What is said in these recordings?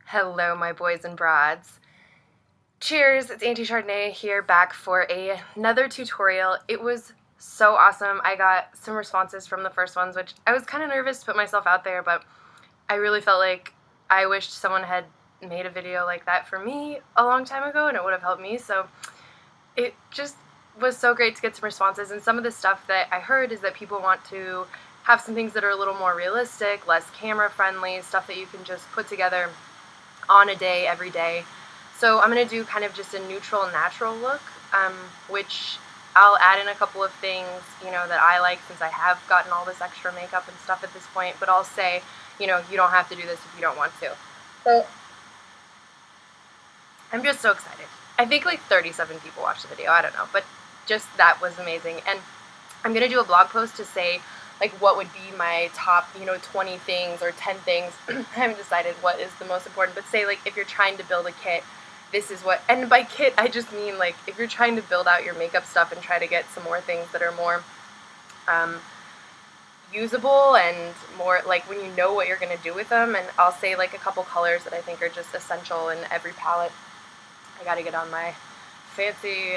Hello, my boys and broads. Cheers, it's AuntyChardonnay here back for another tutorial. It was so awesome. I got some responses from the first ones, which I was kind of nervous to put myself out there, but I really felt like I wished someone had made a video like that for me a long time ago, and it would have helped me. So it just was so great to get some responses, and some of the stuff that I heard is that people want to have some things that are a little more realistic, less camera friendly, stuff that you can just put together on a day, every day. So I'm going to do kind of just a neutral, natural look, which I'll add in a couple of things, that I like, since I have gotten all this extra makeup and stuff at this point, but I'll say, you don't have to do this if you don't want to. So I'm just so excited. I think like 37 people watched the video, I don't know, but just that was amazing. And I'm going to do a blog post to say like what would be my top, 20 things or 10 things. I haven't decided what is the most important, but say like if you're trying to build a kit, this is what, and by kit I just mean like if you're trying to build out your makeup stuff and try to get some more things that are more usable and more like when you know what you're going to do with them. And I'll say like a couple colors that I think are just essential in every palette. I gotta get on my fancy,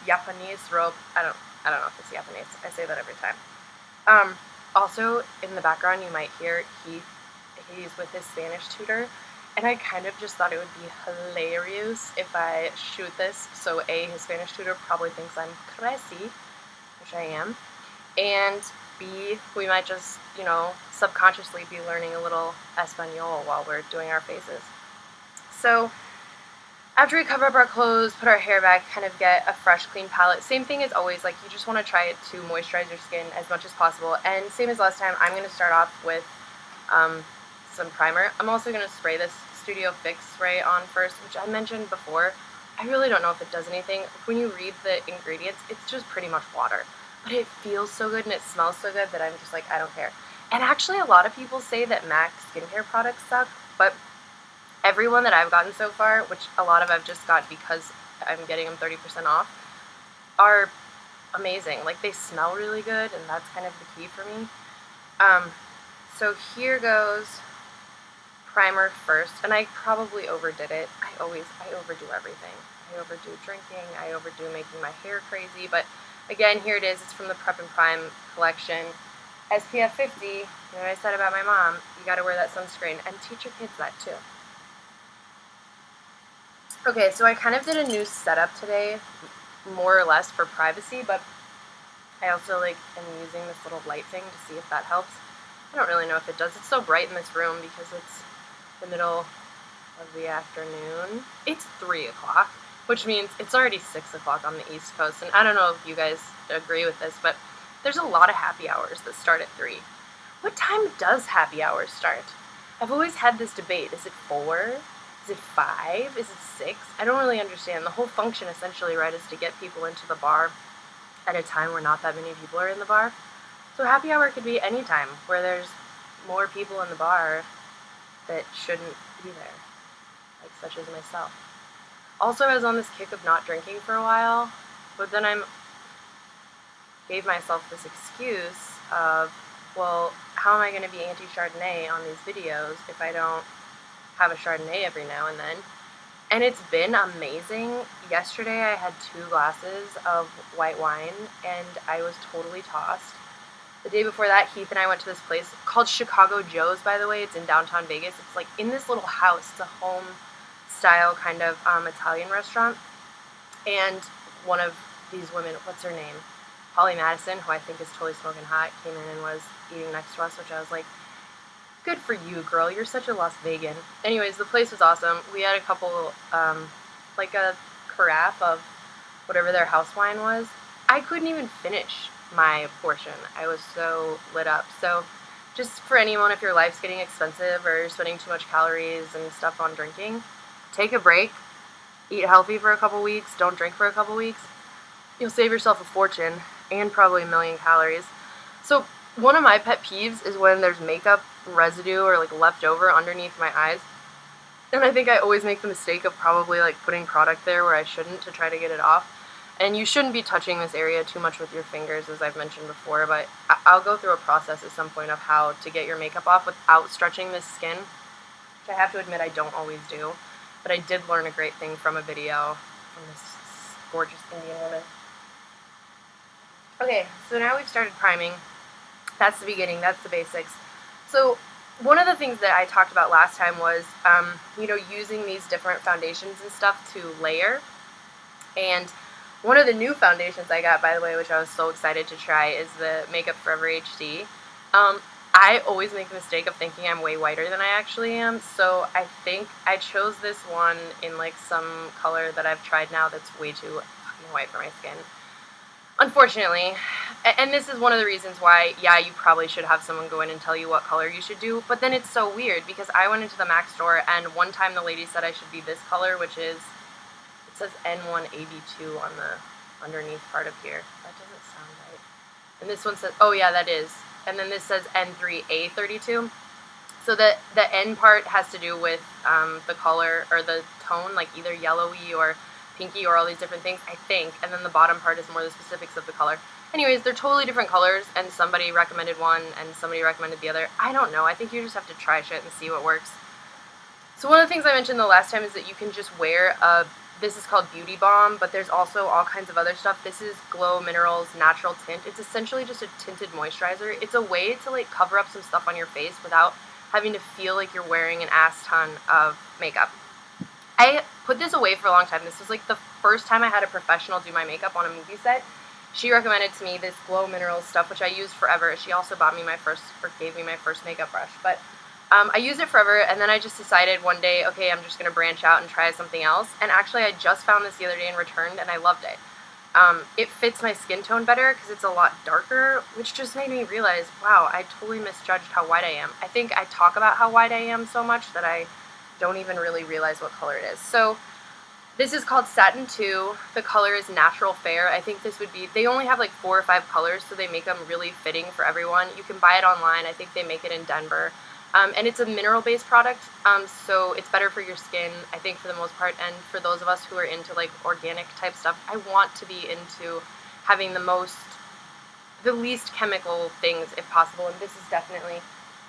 Japanese robe. I don't know if it's Japanese. I say that every time. Also, in the background, you might hear he's with his Spanish tutor, and I kind of just thought it would be hilarious if I shoot this. So A, his Spanish tutor probably thinks I'm crazy, which I am, and B, we might just, subconsciously be learning a little Espanol while we're doing our faces. So after we cover up our clothes, put our hair back, kind of get a fresh, clean palette. Same thing as always, like you just want to try it to moisturize your skin as much as possible. And same as last time, I'm going to start off with some primer. I'm also going to spray this Studio Fix spray on first, which I mentioned before. I really don't know if it does anything. When you read the ingredients, it's just pretty much water. But it feels so good and it smells so good that I'm just like, I don't care. And actually a lot of people say that MAC skincare products suck, but everyone that I've gotten so far, which a lot of I've just got because I'm getting them 30% off, are amazing. Like they smell really good, and that's kind of the key for me. So here goes primer first, and I probably overdid it. I overdo everything. I overdo drinking, I overdo making my hair crazy, but again, here it is. It's from the Prep and Prime collection. SPF 50, what I said about my mom, you gotta wear that sunscreen, and teach your kids that too. Okay, so I kind of did a new setup today, more or less for privacy, but I also am using this little light thing to see if that helps. I don't really know if it does. It's so bright in this room because it's the middle of the afternoon. It's 3 o'clock, which means it's already 6 o'clock on the East Coast, and I don't know if you guys agree with this, but there's a lot of happy hours that start at 3. What time does happy hours start? I've always had this debate. Is it 4? Is it 5? Is it 6? I don't really understand. The whole function essentially, right, is to get people into the bar at a time where not that many people are in the bar. So happy hour could be any time where there's more people in the bar that shouldn't be there, like such as myself. Also, I was on this kick of not drinking for a while, but then gave myself this excuse of, well, how am I going to be anti-Chardonnay on these videos if I don't have a Chardonnay every now and then? And it's been amazing. Yesterday I had 2 glasses of white wine and I was totally tossed. The day before that, Heath and I went to this place called Chicago Joe's, by the way. It's in downtown Vegas. It's like in this little house. It's a home style kind of Italian restaurant. And one of these women, what's her name? Holly Madison, who I think is totally smoking hot, came in and was eating next to us, which I was like, good for you, girl. You're such a Las Vegan. Anyways, the place was awesome. We had a couple, like a carafe of whatever their house wine was. I couldn't even finish my portion. I was so lit up. So just for anyone, if your life's getting expensive or you're spending too much calories and stuff on drinking, take a break. Eat healthy for a couple weeks. Don't drink for a couple weeks. You'll save yourself a fortune and probably 1,000,000 calories. So one of my pet peeves is when there's makeup residue or like left over underneath my eyes. And I think I always make the mistake of probably like putting product there where I shouldn't to try to get it off. And you shouldn't be touching this area too much with your fingers, as I've mentioned before, but I'll go through a process at some point of how to get your makeup off without stretching the skin. which I have to admit I don't always do, but I did learn a great thing from a video from this gorgeous Indian woman. Okay, so now we've started priming. That's the beginning, that's the basics. So one of the things that I talked about last time was, you know, using these different foundations and stuff to layer. And one of the new foundations I got, by the way, which I was so excited to try, is the Makeup Forever HD. I always make the mistake of thinking I'm way whiter than I actually am, so I think I chose this one in like some color that I've tried now that's way too fucking white for my skin. Unfortunately, and this is one of the reasons why, yeah, you probably should have someone go in and tell you what color you should do, but then it's so weird because I went into the MAC store and one time the lady said I should be this color, which is, it says N1AB2 on the underneath part of here. That doesn't sound right. And this one says, oh yeah, that is. And then this says N3A32. So the N part has to do with the color or the tone, like either yellowy or pinky or all these different things, I think. And then the bottom part is more the specifics of the color. Anyways, they're totally different colors, and somebody recommended one and somebody recommended the other. I don't know. I think you just have to try shit and see what works. So one of the things I mentioned the last time is that you can just wear a, this is called Beauty Balm, but there's also all kinds of other stuff. This is Glow Minerals Natural Tint. It's essentially just a tinted moisturizer. It's a way to like cover up some stuff on your face without having to feel like you're wearing an ass ton of makeup. I put this away for a long time. This was like the first time I had a professional do my makeup on a movie set. She recommended to me this Glow Minerals stuff, which I used forever. She also bought me my first, or gave me my first makeup brush. But I used it forever, and then I just decided one day, okay, I'm just going to branch out and try something else. And actually, I just found this the other day and returned, and I loved it. It fits my skin tone better because it's a lot darker, which just made me realize, wow, I totally misjudged how white I am. I think I talk about how white I am so much that I don't even really realize what color it is. So this is called Satin 2. The color is Natural Fair. I think this would be, they only have like 4 or 5 colors, so they make them really fitting for everyone. You can buy it online. I think they make it in Denver. And it's a mineral-based product, so it's better for your skin, I think, for the most part. And for those of us who are into like organic type stuff, I want to be into having the least chemical things if possible, and this is definitely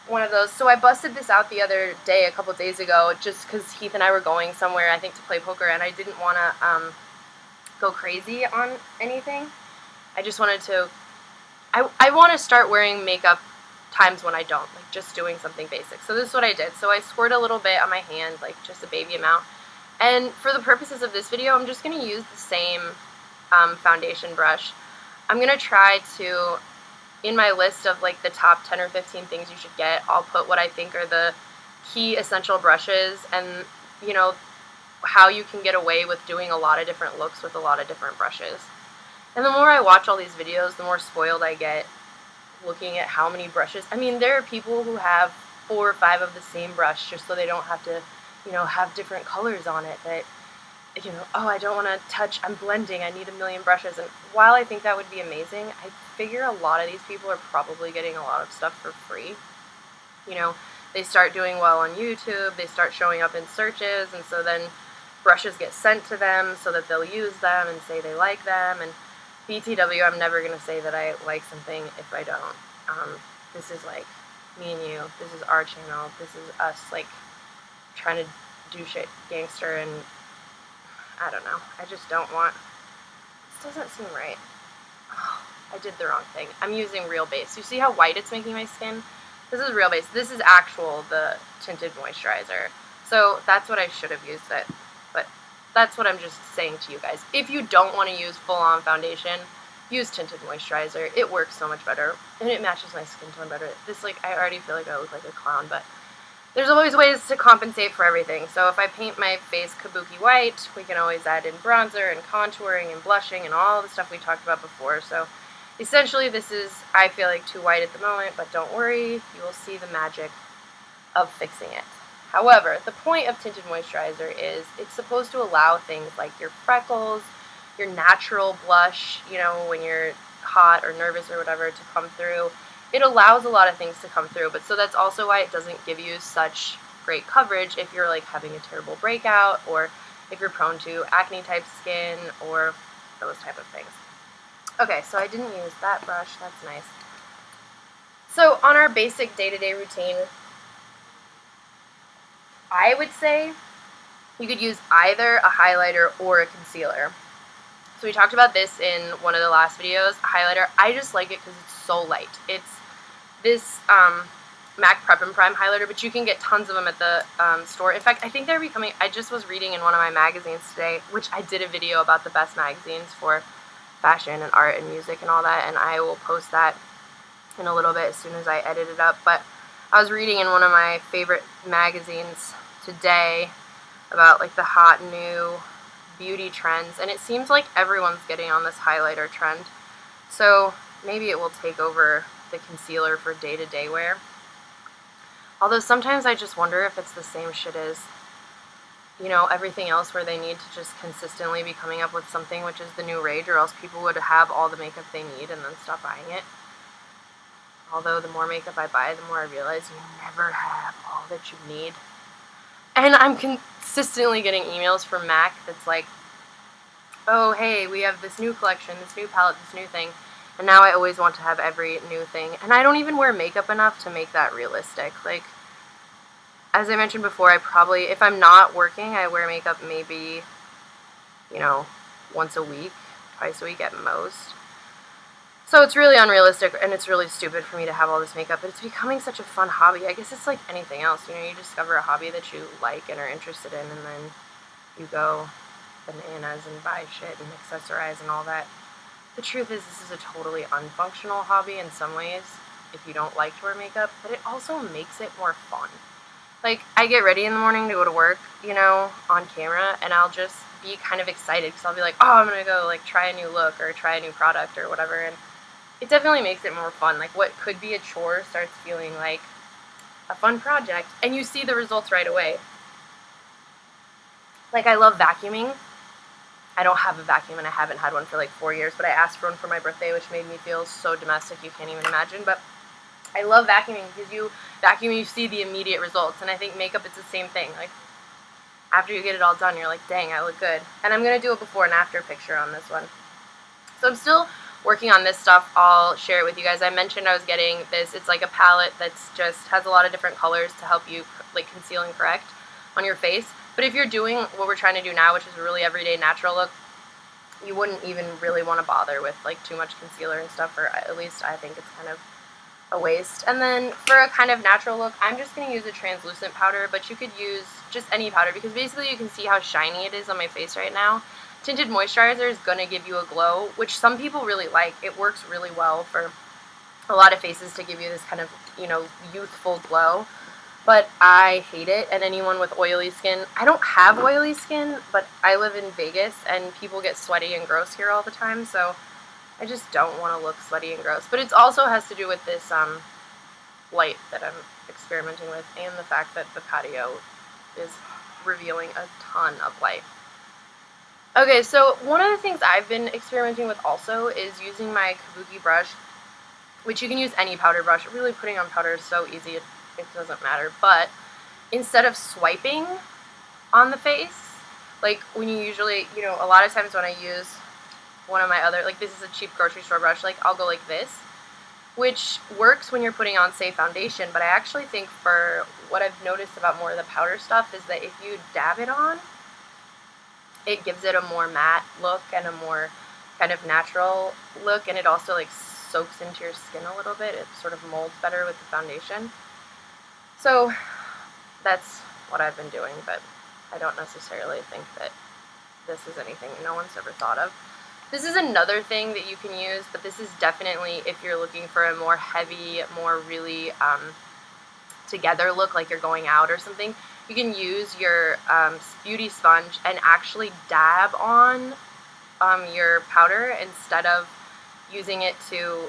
one of those. So I busted this out the other day, a couple days ago, just because Heath and I were going somewhere, I think, to play poker, and I didn't want to go crazy on anything. I just wanted to, I want to start wearing makeup times when I don't, like just doing something basic. So this is what I did. So I squirt a little bit on my hand, like just a baby amount. And for the purposes of this video, I'm just going to use the same foundation brush. I'm going to try to, in my list of like the top 10 or 15 things you should get, I'll put what I think are the key essential brushes and, you know, how you can get away with doing a lot of different looks with a lot of different brushes. And the more I watch all these videos, the more spoiled I get looking at how many brushes. I mean, there are people who have 4 or 5 of the same brush just so they don't have to, you know, have different colors on it that, you know, oh, I don't want to touch, I'm blending, I need a million brushes. And while I think that would be amazing, I figure a lot of these people are probably getting a lot of stuff for free. You know, they start doing well on YouTube, they start showing up in searches, and so then brushes get sent to them so that they'll use them and say they like them. And BTW, I'm never going to say that I like something if I don't. This is like me and you. This is our channel. This is us like trying to do shit gangster, and I don't know. I just don't want, this doesn't seem right. Oh, I did the wrong thing. I'm using Real Base. You see how white it's making my skin? This is Real Base. This is actual, the tinted moisturizer. So that's what I should have used it. But that's what I'm just saying to you guys. If you don't want to use full-on foundation, use tinted moisturizer. It works so much better, and it matches my skin tone better. This, like, I already feel like I look like a clown, but there's always ways to compensate for everything. So if I paint my face kabuki white, we can always add in bronzer and contouring and blushing and all the stuff we talked about before. So essentially this is, I feel like, too white at the moment, but don't worry, you will see the magic of fixing it. However, the point of tinted moisturizer is it's supposed to allow things like your freckles, your natural blush, you know, when you're hot or nervous or whatever, to come through. It allows a lot of things to come through, but so that's also why it doesn't give you such great coverage if you're like having a terrible breakout, or if you're prone to acne type skin or those type of things. Okay, so I didn't use that brush, that's nice. So on our basic day-to-day routine, I would say you could use either a highlighter or a concealer. So we talked about this in one of the last videos, a highlighter. I just like it because it's so light. It's this MAC Prep and Prime highlighter, but you can get tons of them at the store. In fact, I think they're becoming, I just was reading in one of my magazines today, which I did a video about the best magazines for fashion and art and music and all that, and I will post that in a little bit as soon as I edit it up. But I was reading in one of my favorite magazines today about like the hot new beauty trends, and it seems like everyone's getting on this highlighter trend. So maybe it will take over the concealer for day-to-day wear. Although sometimes I just wonder if it's the same shit as, you know, everything else, where they need to just consistently be coming up with something which is the new rage, or else people would have all the makeup they need and then stop buying it. Although the more makeup I buy, the more I realize you never have all that you need. And I'm consistently getting emails from MAC that's like, oh, hey, we have this new collection, this new palette, this new thing. And now I always want to have every new thing. And I don't even wear makeup enough to make that realistic. Like, as I mentioned before, I probably, if I'm not working, I wear makeup maybe, you know, once a week, twice a week at most. So it's really unrealistic, and it's really stupid for me to have all this makeup, but it's becoming such a fun hobby. I guess it's like anything else. You know, you discover a hobby that you like and are interested in, and then you go bananas and buy shit and accessorize and all that. The truth is, this is a totally unfunctional hobby in some ways if you don't like to wear makeup, but it also makes it more fun. Like, I get ready in the morning to go to work, you know, on camera, and I'll just be kind of excited because I'll be like, oh, I'm going to go, like, try a new look or try a new product or whatever, and it definitely makes it more fun. Like, what could be a chore starts feeling like a fun project, and you see the results right away. Like, I love vacuuming. I don't have a vacuum, and I haven't had one for like 4 years, but I asked for one for my birthday, which made me feel so domestic you can't even imagine. But I love vacuuming because you vacuum, you see the immediate results, and I think makeup, it's the same thing. Like, after you get it all done, you're like, dang, I look good. And I'm going to do a before and after picture on this one. So I'm still working on this stuff. I'll share it with you guys. I mentioned I was getting this. It's like a palette that's just has a lot of different colors to help you like conceal and correct on your face. But if you're doing what we're trying to do now, which is a really everyday natural look, you wouldn't even really want to bother with like too much concealer and stuff, or at least I think it's kind of a waste. And then for a kind of natural look, I'm just going to use a translucent powder, but you could use just any powder because basically you can see how shiny it is on my face right now. Tinted Moisturizer is going to give you a glow, which some people really like. It works really well for a lot of faces to give you this kind of, you know, youthful glow. But I hate it, and anyone with oily skin, I don't have oily skin, but I live in Vegas, and people get sweaty and gross here all the time, so I just don't want to look sweaty and gross. But it also has to do with this light that I'm experimenting with, and the fact that the patio is revealing a ton of light. Okay, so one of the things I've been experimenting with also is using my kabuki brush, which you can use any powder brush. Really, putting on powder is so easy. It doesn't matter, but instead of swiping on the face, like when you usually, you know, a lot of times when I use one of my other, like this is a cheap grocery store brush, like I'll go like this, which works when you're putting on, say, foundation, but I actually think for what I've noticed about more of the powder stuff is that if you dab it on, it gives it a more matte look and a more kind of natural look, and it also like soaks into your skin a little bit. It sort of molds better with the foundation. So that's what I've been doing, but I don't necessarily think that this is anything no one's ever thought of. This is another thing that you can use, but this is definitely if you're looking for a more heavy, more really together look, like you're going out or something. You can use your beauty sponge and actually dab on your powder instead of using it to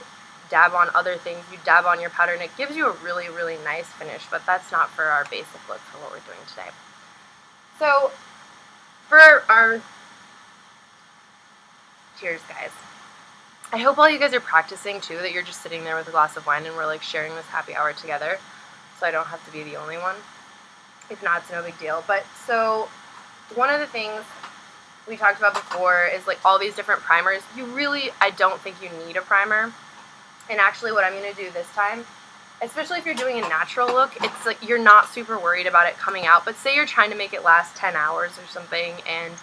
dab on other things. You dab on your powder and it gives you a really, really nice finish, but that's not for our basic look for what we're doing today. So for our cheers, guys. I hope all you guys are practicing too, that you're just sitting there with a glass of wine and we're like sharing this happy hour together, so I don't have to be the only one. If not, it's no big deal. But so one of the things we talked about before is like all these different primers. You really, I don't think you need a primer. And actually what I'm going to do this time especially if you're doing a natural look, it's like you're not super worried about it coming out. But say you're trying to make it last 10 hours or something, and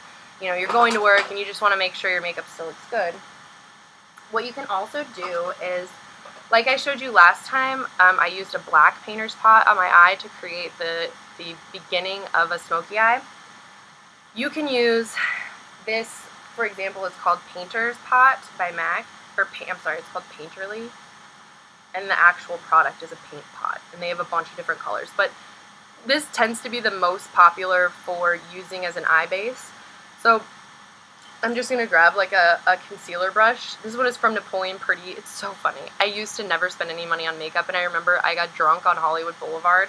you know, you're going to work and you just want to make sure your makeup still looks good. What you can also do is, like I showed you last time, I used a black painter's pot on my eye to create the beginning of a smoky eye. You can use this, for example, it's called Painter's Pot by MAC, or I'm sorry, it's called Painterly, and the actual product is a paint pot, and they have a bunch of different colors. But this tends to be the most popular for using as an eye base. So I'm just going to grab like a concealer brush. This one is from Napoleon Pretty. It's so funny. I used to never spend any money on makeup, and I remember I got drunk on Hollywood Boulevard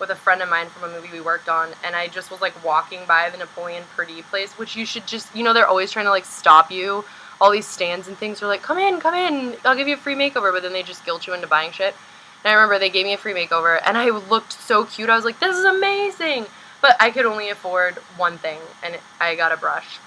with a friend of mine from a movie we worked on, and I just was like walking by the Napoleon Pretty place, which you should just, you know, they're always trying to like stop you. All these stands and things are like, come in, I'll give you a free makeover, but then they just guilt you into buying shit. And I remember they gave me a free makeover, and I looked so cute. I was like, this is amazing! But I could only afford one thing, and I got a brush.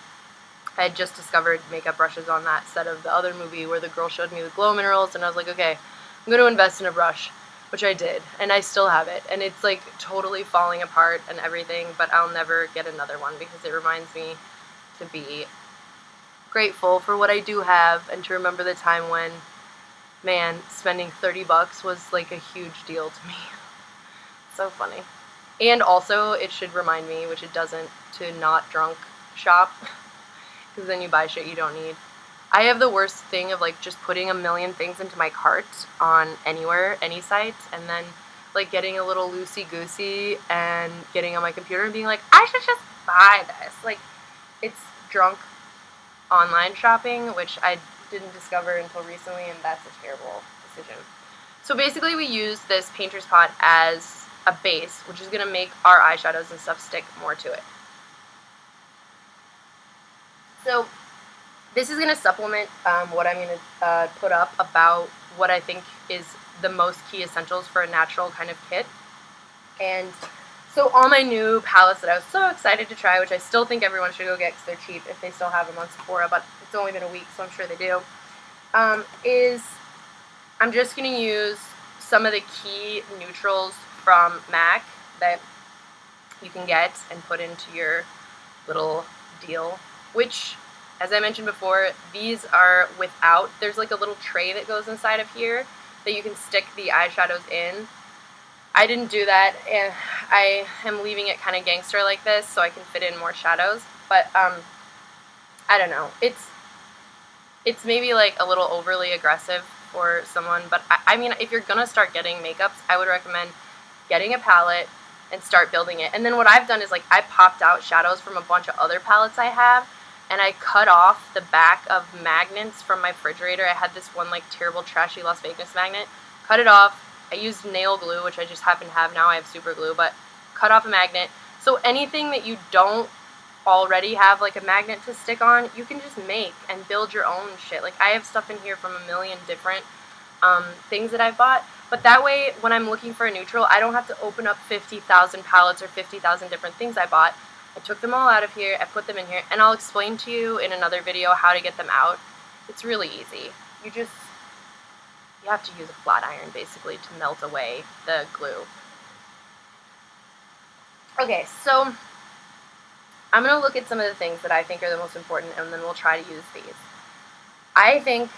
I had just discovered makeup brushes on that set of the other movie where the girl showed me the glow minerals, and I was like, okay, I'm going to invest in a brush, which I did, and I still have it, and it's like totally falling apart and everything, but I'll never get another one because it reminds me to be grateful for what I do have, and to remember the time when, man, spending 30 bucks was like a huge deal to me. So funny. And also, it should remind me, which it doesn't, to not drunk shop, because then you buy shit you don't need. I have the worst thing of like just putting a million things into my cart on anywhere, any site, and then like getting a little loosey-goosey and getting on my computer and being like, I should just buy this. Like, it's drunk online shopping, which I didn't discover until recently, and that's a terrible decision. So basically we use this painter's pot as a base, which is going to make our eyeshadows and stuff stick more to it. So this is going to supplement what I'm going to put up about what I think is the most key essentials for a natural kind of kit. And so all my new palettes that I was so excited to try, which I still think everyone should go get because they're cheap if they still have them on Sephora, but it's only been a week, so I'm sure they do, is I'm just going to use some of the key neutrals from MAC that you can get and put into your little deal, which, as I mentioned before, these are without, there's like a little tray that goes inside of here that you can stick the eyeshadows in. I didn't do that, and I am leaving it kind of gangster like this so I can fit in more shadows, but I don't know, it's maybe like a little overly aggressive for someone, but I mean, if you're gonna start getting makeups, I would recommend getting a palette and start building it. And then what I've done is like I popped out shadows from a bunch of other palettes I have, and I cut off the back of magnets from my refrigerator. I had this one like terrible trashy Las Vegas magnet, cut it off. I used nail glue, which I just happen to have now. I have super glue, but cut off a magnet. So anything that you don't already have like a magnet to stick on, you can just make and build your own shit. Like I have stuff in here from a million different things that I've bought, but that way when I'm looking for a neutral, I don't have to open up 50,000 palettes or 50,000 different things I bought. I took them all out of here, I put them in here, and I'll explain to you in another video how to get them out. It's really easy. You have to use a flat iron basically to melt away the glue. Okay, so I'm going to look at some of the things that I think are the most important, and then we'll try to use these. I think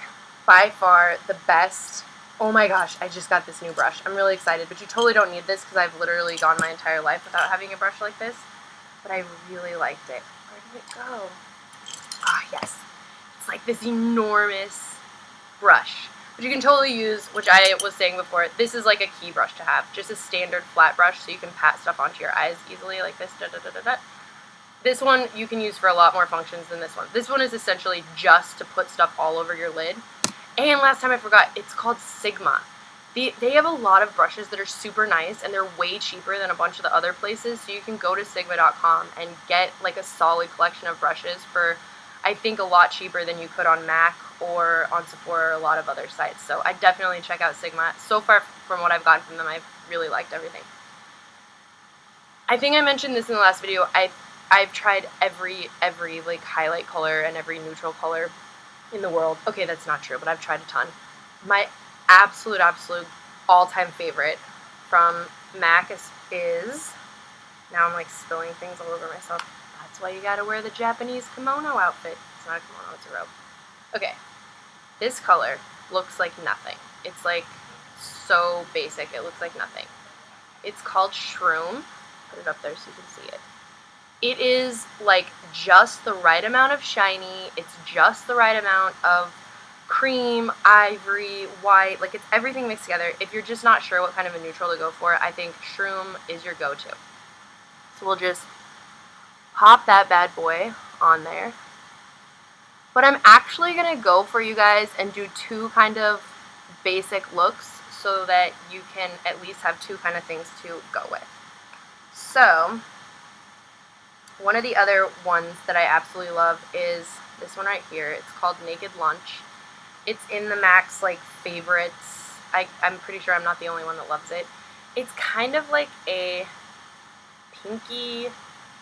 by far the best, oh my gosh, I just got this new brush. I'm really excited, but you totally don't need this because I've literally gone my entire life without having a brush like this, but I really liked it. Where did it go? Ah, yes. It's like this enormous brush, which you can totally use, which I was saying before, this is like a key brush to have, just a standard flat brush so you can pat stuff onto your eyes easily like this, da da da da da. This one you can use for a lot more functions than this one. This one is essentially just to put stuff all over your lid. And last time I forgot, it's called Sigma. They have a lot of brushes that are super nice, and they're way cheaper than a bunch of the other places, so you can go to sigma.com and get like a solid collection of brushes for, I think, a lot cheaper than you could on MAC or on Sephora or a lot of other sites. So I definitely check out Sigma. So far from what I've gotten from them, I've really liked everything. I think I mentioned this in the last video. I've tried every like highlight color and every neutral color in the world. Okay, that's not true, but I've tried a ton. My absolute all-time favorite from MAC is, now I'm like spilling things all over myself. That's why you gotta wear the Japanese kimono outfit. It's not a kimono, it's a robe. Okay, this color looks like nothing. It's like so basic, it looks like nothing. It's called Shroom. Put it up there so you can see it. It is like just the right amount of shiny. It's just the right amount of cream, ivory, white. Like, it's everything mixed together. If you're just not sure what kind of a neutral to go for, I think Shroom is your go-to. So we'll just pop that bad boy on there. But I'm actually going to go for you guys and do two kind of basic looks so that you can at least have two kind of things to go with. So one of the other ones that I absolutely love is this one right here. It's called Naked Lunch. It's in the MAC's like favorites. I'm pretty sure I'm not the only one that loves it. It's kind of like a pinky.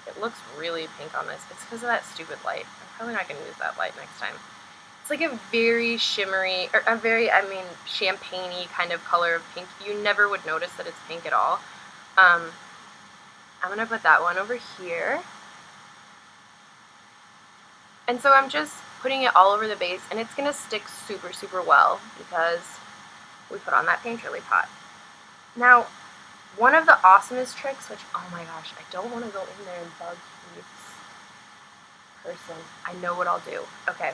It looks really pink on this. It's because of that stupid light. I'm probably not going to use that light next time. It's like a very shimmery, or a very, champagne-y kind of color of pink. You never would notice that it's pink at all. I'm going to put that one over here. And so I'm just putting it all over the base, and it's going to stick super, super well because we put on that paint lily pot. Now, one of the awesomest tricks, which, oh my gosh, I don't want to go in there and bug this person. I know what I'll do. Okay.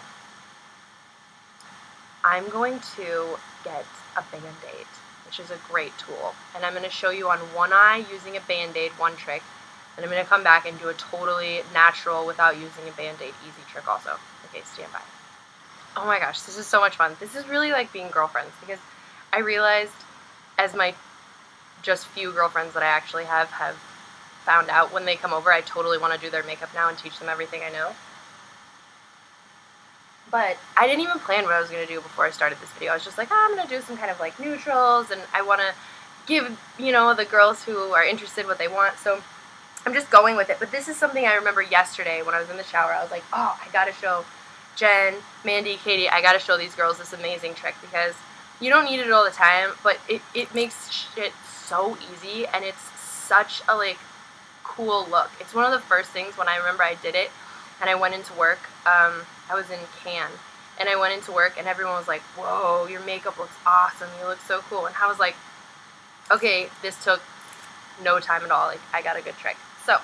I'm going to get a Band-Aid, which is a great tool. And I'm going to show you on one eye using a Band-Aid, one trick. And I'm going to come back and do a totally natural without using a Band-Aid easy trick also. Okay, stand by. Oh my gosh, this is so much fun. This is really like being girlfriends because I realized as my just few girlfriends that I actually have found out when they come over, I totally want to do their makeup now and teach them everything I know. But I didn't even plan what I was going to do before I started this video. I was just like, oh, I'm going to do some kind of like neutrals, and I want to give, you know, the girls who are interested what they want. So I'm just going with it. But this is something I remember yesterday when I was in the shower. I was like, oh, I got to show Jen, Mandy, Katie, I got to show these girls this amazing trick because you don't need it all the time, but it makes shit so easy, and it's such a like cool look. It's one of the first things when I remember I did it and I went into work. I was in Cannes and I went into work and everyone was like, whoa, your makeup looks awesome, you look so cool. And I was like, okay, this took no time at all. Like, I got a good trick. So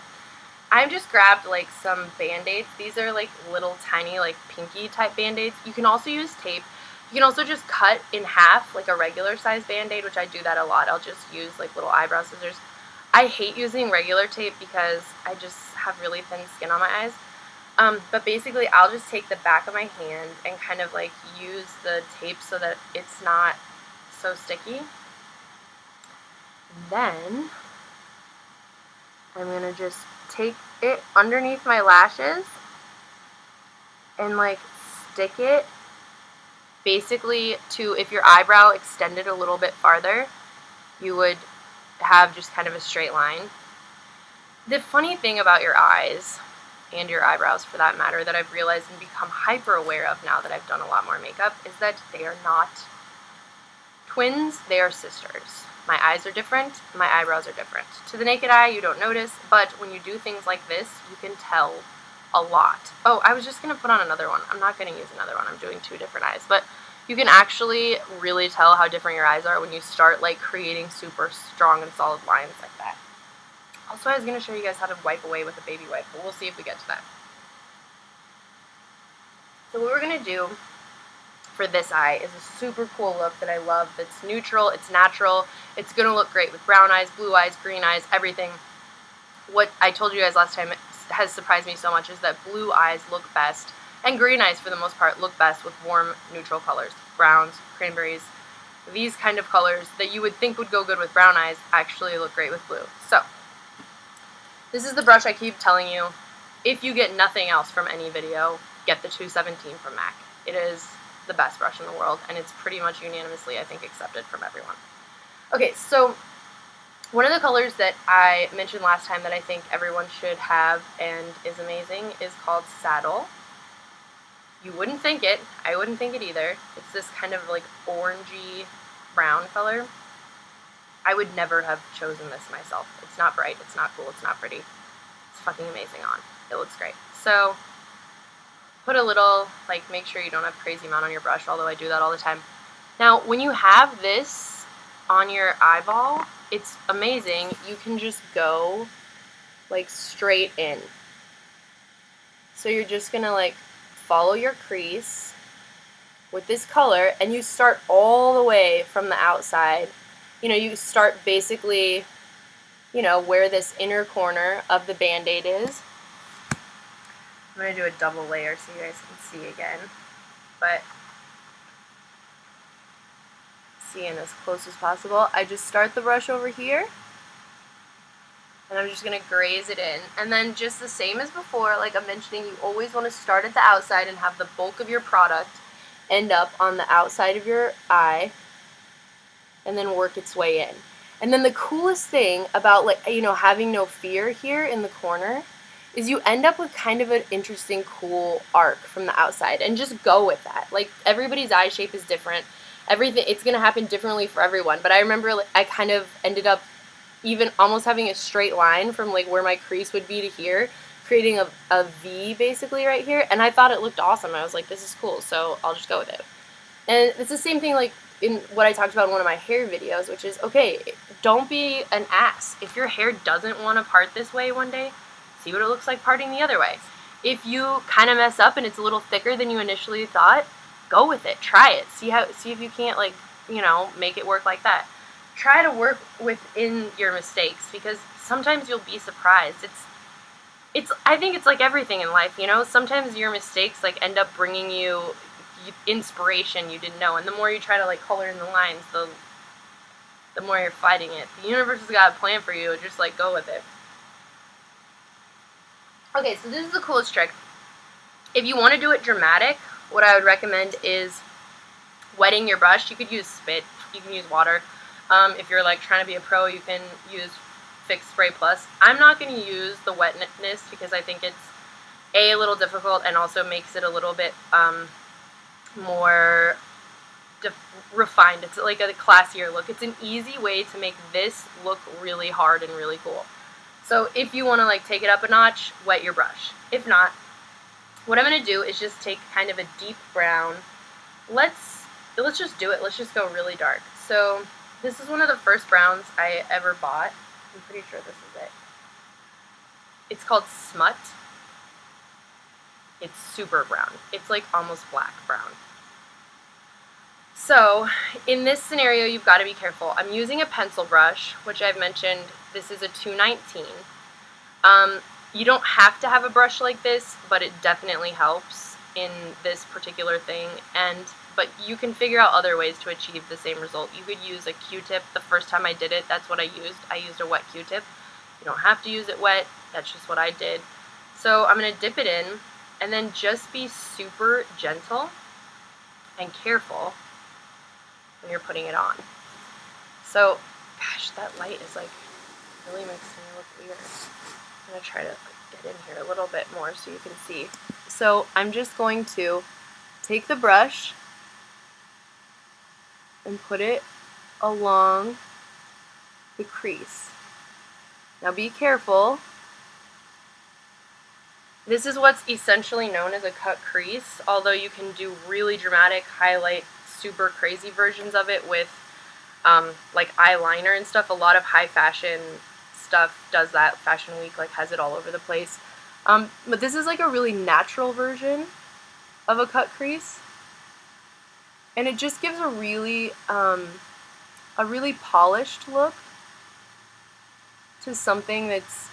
I just grabbed like some Band-Aids. These are like little tiny like pinky type Band-Aids. You can also use tape. You can also just cut in half like a regular size Band-Aid, which I do that a lot. I'll just use like little eyebrow scissors. I hate using regular tape because I just have really thin skin on my eyes. But basically I'll just take the back of my hand and kind of like use the tape so that it's not so sticky. Then I'm going to just take it underneath my lashes and like stick it basically to, if your eyebrow extended a little bit farther, you would have just kind of a straight line. The funny thing about your eyes, and your eyebrows for that matter, that I've realized and become hyper aware of now that I've done a lot more makeup, is that they are not twins, they are sisters. My eyes are different, my eyebrows are different. To the naked eye, you don't notice, but when you do things like this, you can tell a lot. Oh, I was just going to put on another one. I'm not going to use another one. I'm doing two different eyes, but you can actually really tell how different your eyes are when you start like creating super strong and solid lines like that. Also, I was going to show you guys how to wipe away with a baby wipe, but we'll see if we get to that. So what we're going to do for this eye is a super cool look that I love. That's neutral, it's natural, it's going to look great with brown eyes, blue eyes, green eyes, everything. What I told you guys last time has surprised me so much is that blue eyes look best, and green eyes for the most part look best with warm neutral colors. Browns, cranberries, these kind of colors that you would think would go good with brown eyes actually look great with blue. So this is the brush I keep telling you. If you get nothing else from any video, get the 217 from MAC. It is the best brush in the world, and it's pretty much unanimously, I think, accepted from everyone. Okay, so one of the colors that I mentioned last time that I think everyone should have and is amazing is called Saddle. You wouldn't think it. I wouldn't think it either. It's this kind of like orangey brown color. I would never have chosen this myself. It's not bright, it's not cool, it's not pretty. It's fucking amazing on. It looks great. So put a little, like, make sure you don't have crazy amount on your brush, although I do that all the time. Now, when you have this on your eyeball, it's amazing. You can just go, like, straight in. So you're just gonna, like, follow your crease with this color, and you start all the way from the outside. You know, you start basically, you know, where this inner corner of the Band-Aid is. I'm going to do a double layer so you guys can see again. But see in as close as possible. I just start the brush over here, and I'm just going to graze it in. And then just the same as before, like I'm mentioning, you always want to start at the outside and have the bulk of your product end up on the outside of your eye, and then work its way in. And then the coolest thing about, like, you know, having no fear here in the corner is you end up with kind of an interesting, cool arc from the outside, and just go with that. Like, everybody's eye shape is different. Everything, it's going to happen differently for everyone. But I remember, like, I kind of ended up even almost having a straight line from, like, where my crease would be to here, creating a V basically right here. And I thought it looked awesome. I was like, this is cool, so I'll just go with it. And it's the same thing, like, in what I talked about in one of my hair videos, which is, okay, don't be an ass. If your hair doesn't want to part this way one day, see what it looks like parting the other way. If you kind of mess up and it's a little thicker than you initially thought, go with it. Try it. See if you can't, like, you know, make it work like that. Try to work within your mistakes, because sometimes you'll be surprised. I think it's like everything in life, you know. Sometimes your mistakes, like, end up bringing you inspiration you didn't know, and the more you try to, like, color in the lines, the more you're fighting it. The universe has got a plan for you. Just, like, go with it. Okay, so this is the coolest trick. If you want to do it dramatic, what I would recommend is wetting your brush. You could use spit, you can use water. If you're, like, trying to be a pro, you can use Fix Spray Plus. I'm not going to use the wetness because I think it's a little difficult, and also makes it a little bit more refined. It's like a classier look. It's an easy way to make this look really hard and really cool. So if you want to, like, take it up a notch, wet your brush. If not, what I'm going to do is just take kind of a deep brown. Let's just do it. Let's just go really dark. So this is one of the first browns I ever bought. I'm pretty sure this is it. It's called Smut. It's super brown. It's like almost black brown. So in this scenario, you've got to be careful. I'm using a pencil brush, which I've mentioned. This is a 219. You don't have to have a brush like this, but it definitely helps in this particular thing. But you can figure out other ways to achieve the same result. You could use a Q-tip. The first time I did it, that's what I used. I used a wet Q-tip. You don't have to use it wet. That's just what I did. So I'm going to dip it in, and then just be super gentle and careful when you're putting it on. So, gosh, that light is, like, really makes me look weird. I'm going to try to, like, get in here a little bit more so you can see. So I'm just going to take the brush and put it along the crease. Now be careful. This is what's essentially known as a cut crease, although you can do really dramatic, highlight, super crazy versions of it with like eyeliner and stuff. A lot of high fashion stuff does that. Fashion Week, like, has it all over the place. But this is, like, a really natural version of a cut crease, and it just gives a really polished look to something that's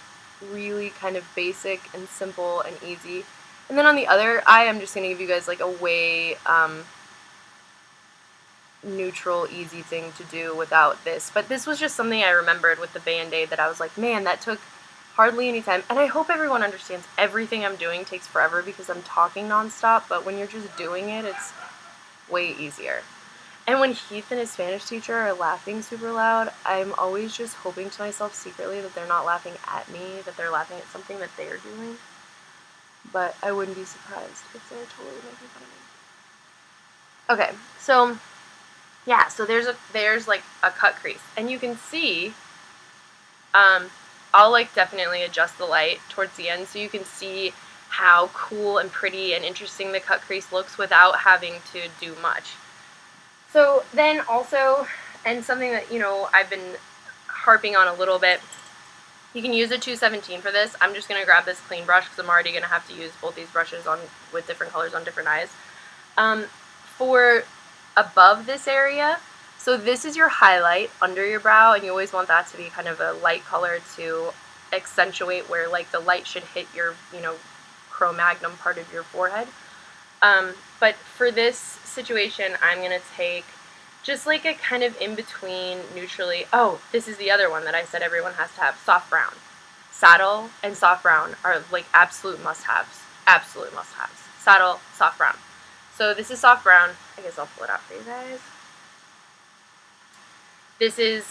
really kind of basic and simple and easy. And then on the other eye, I'm just going to give you guys, like, a way neutral, easy thing to do without this. But this was just something I remembered with the Band-Aid that I was like, man, that took hardly any time. And I hope everyone understands everything I'm doing takes forever because I'm talking nonstop, but when you're just doing it, it's way easier. And when Heath and his Spanish teacher are laughing super loud, I'm always just hoping to myself secretly that they're not laughing at me, that they're laughing at something that they're doing. But I wouldn't be surprised if they're totally making fun of me. Okay, so yeah, so there's like a cut crease, and you can see, I'll like definitely adjust the light towards the end so you can see how cool and pretty and interesting the cut crease looks without having to do much. So then also, and something that, you know, I've been harping on a little bit, you can use a 217 for this. I'm just going to grab this clean brush because I'm already going to have to use both these brushes on with different colors on different eyes. For above this area, so this is your highlight under your brow, and you always want that to be kind of a light color to accentuate where like the light should hit your, you know, Cro-Magnon part of your forehead. But for this situation, I'm going to take just like a kind of in-between neutrally. Oh, this is the other one that I said everyone has to have, soft brown. Saddle and soft brown are like absolute must-haves. Absolute must-haves. Saddle, soft brown. So this is soft brown. I guess I'll pull it out for you guys. This is,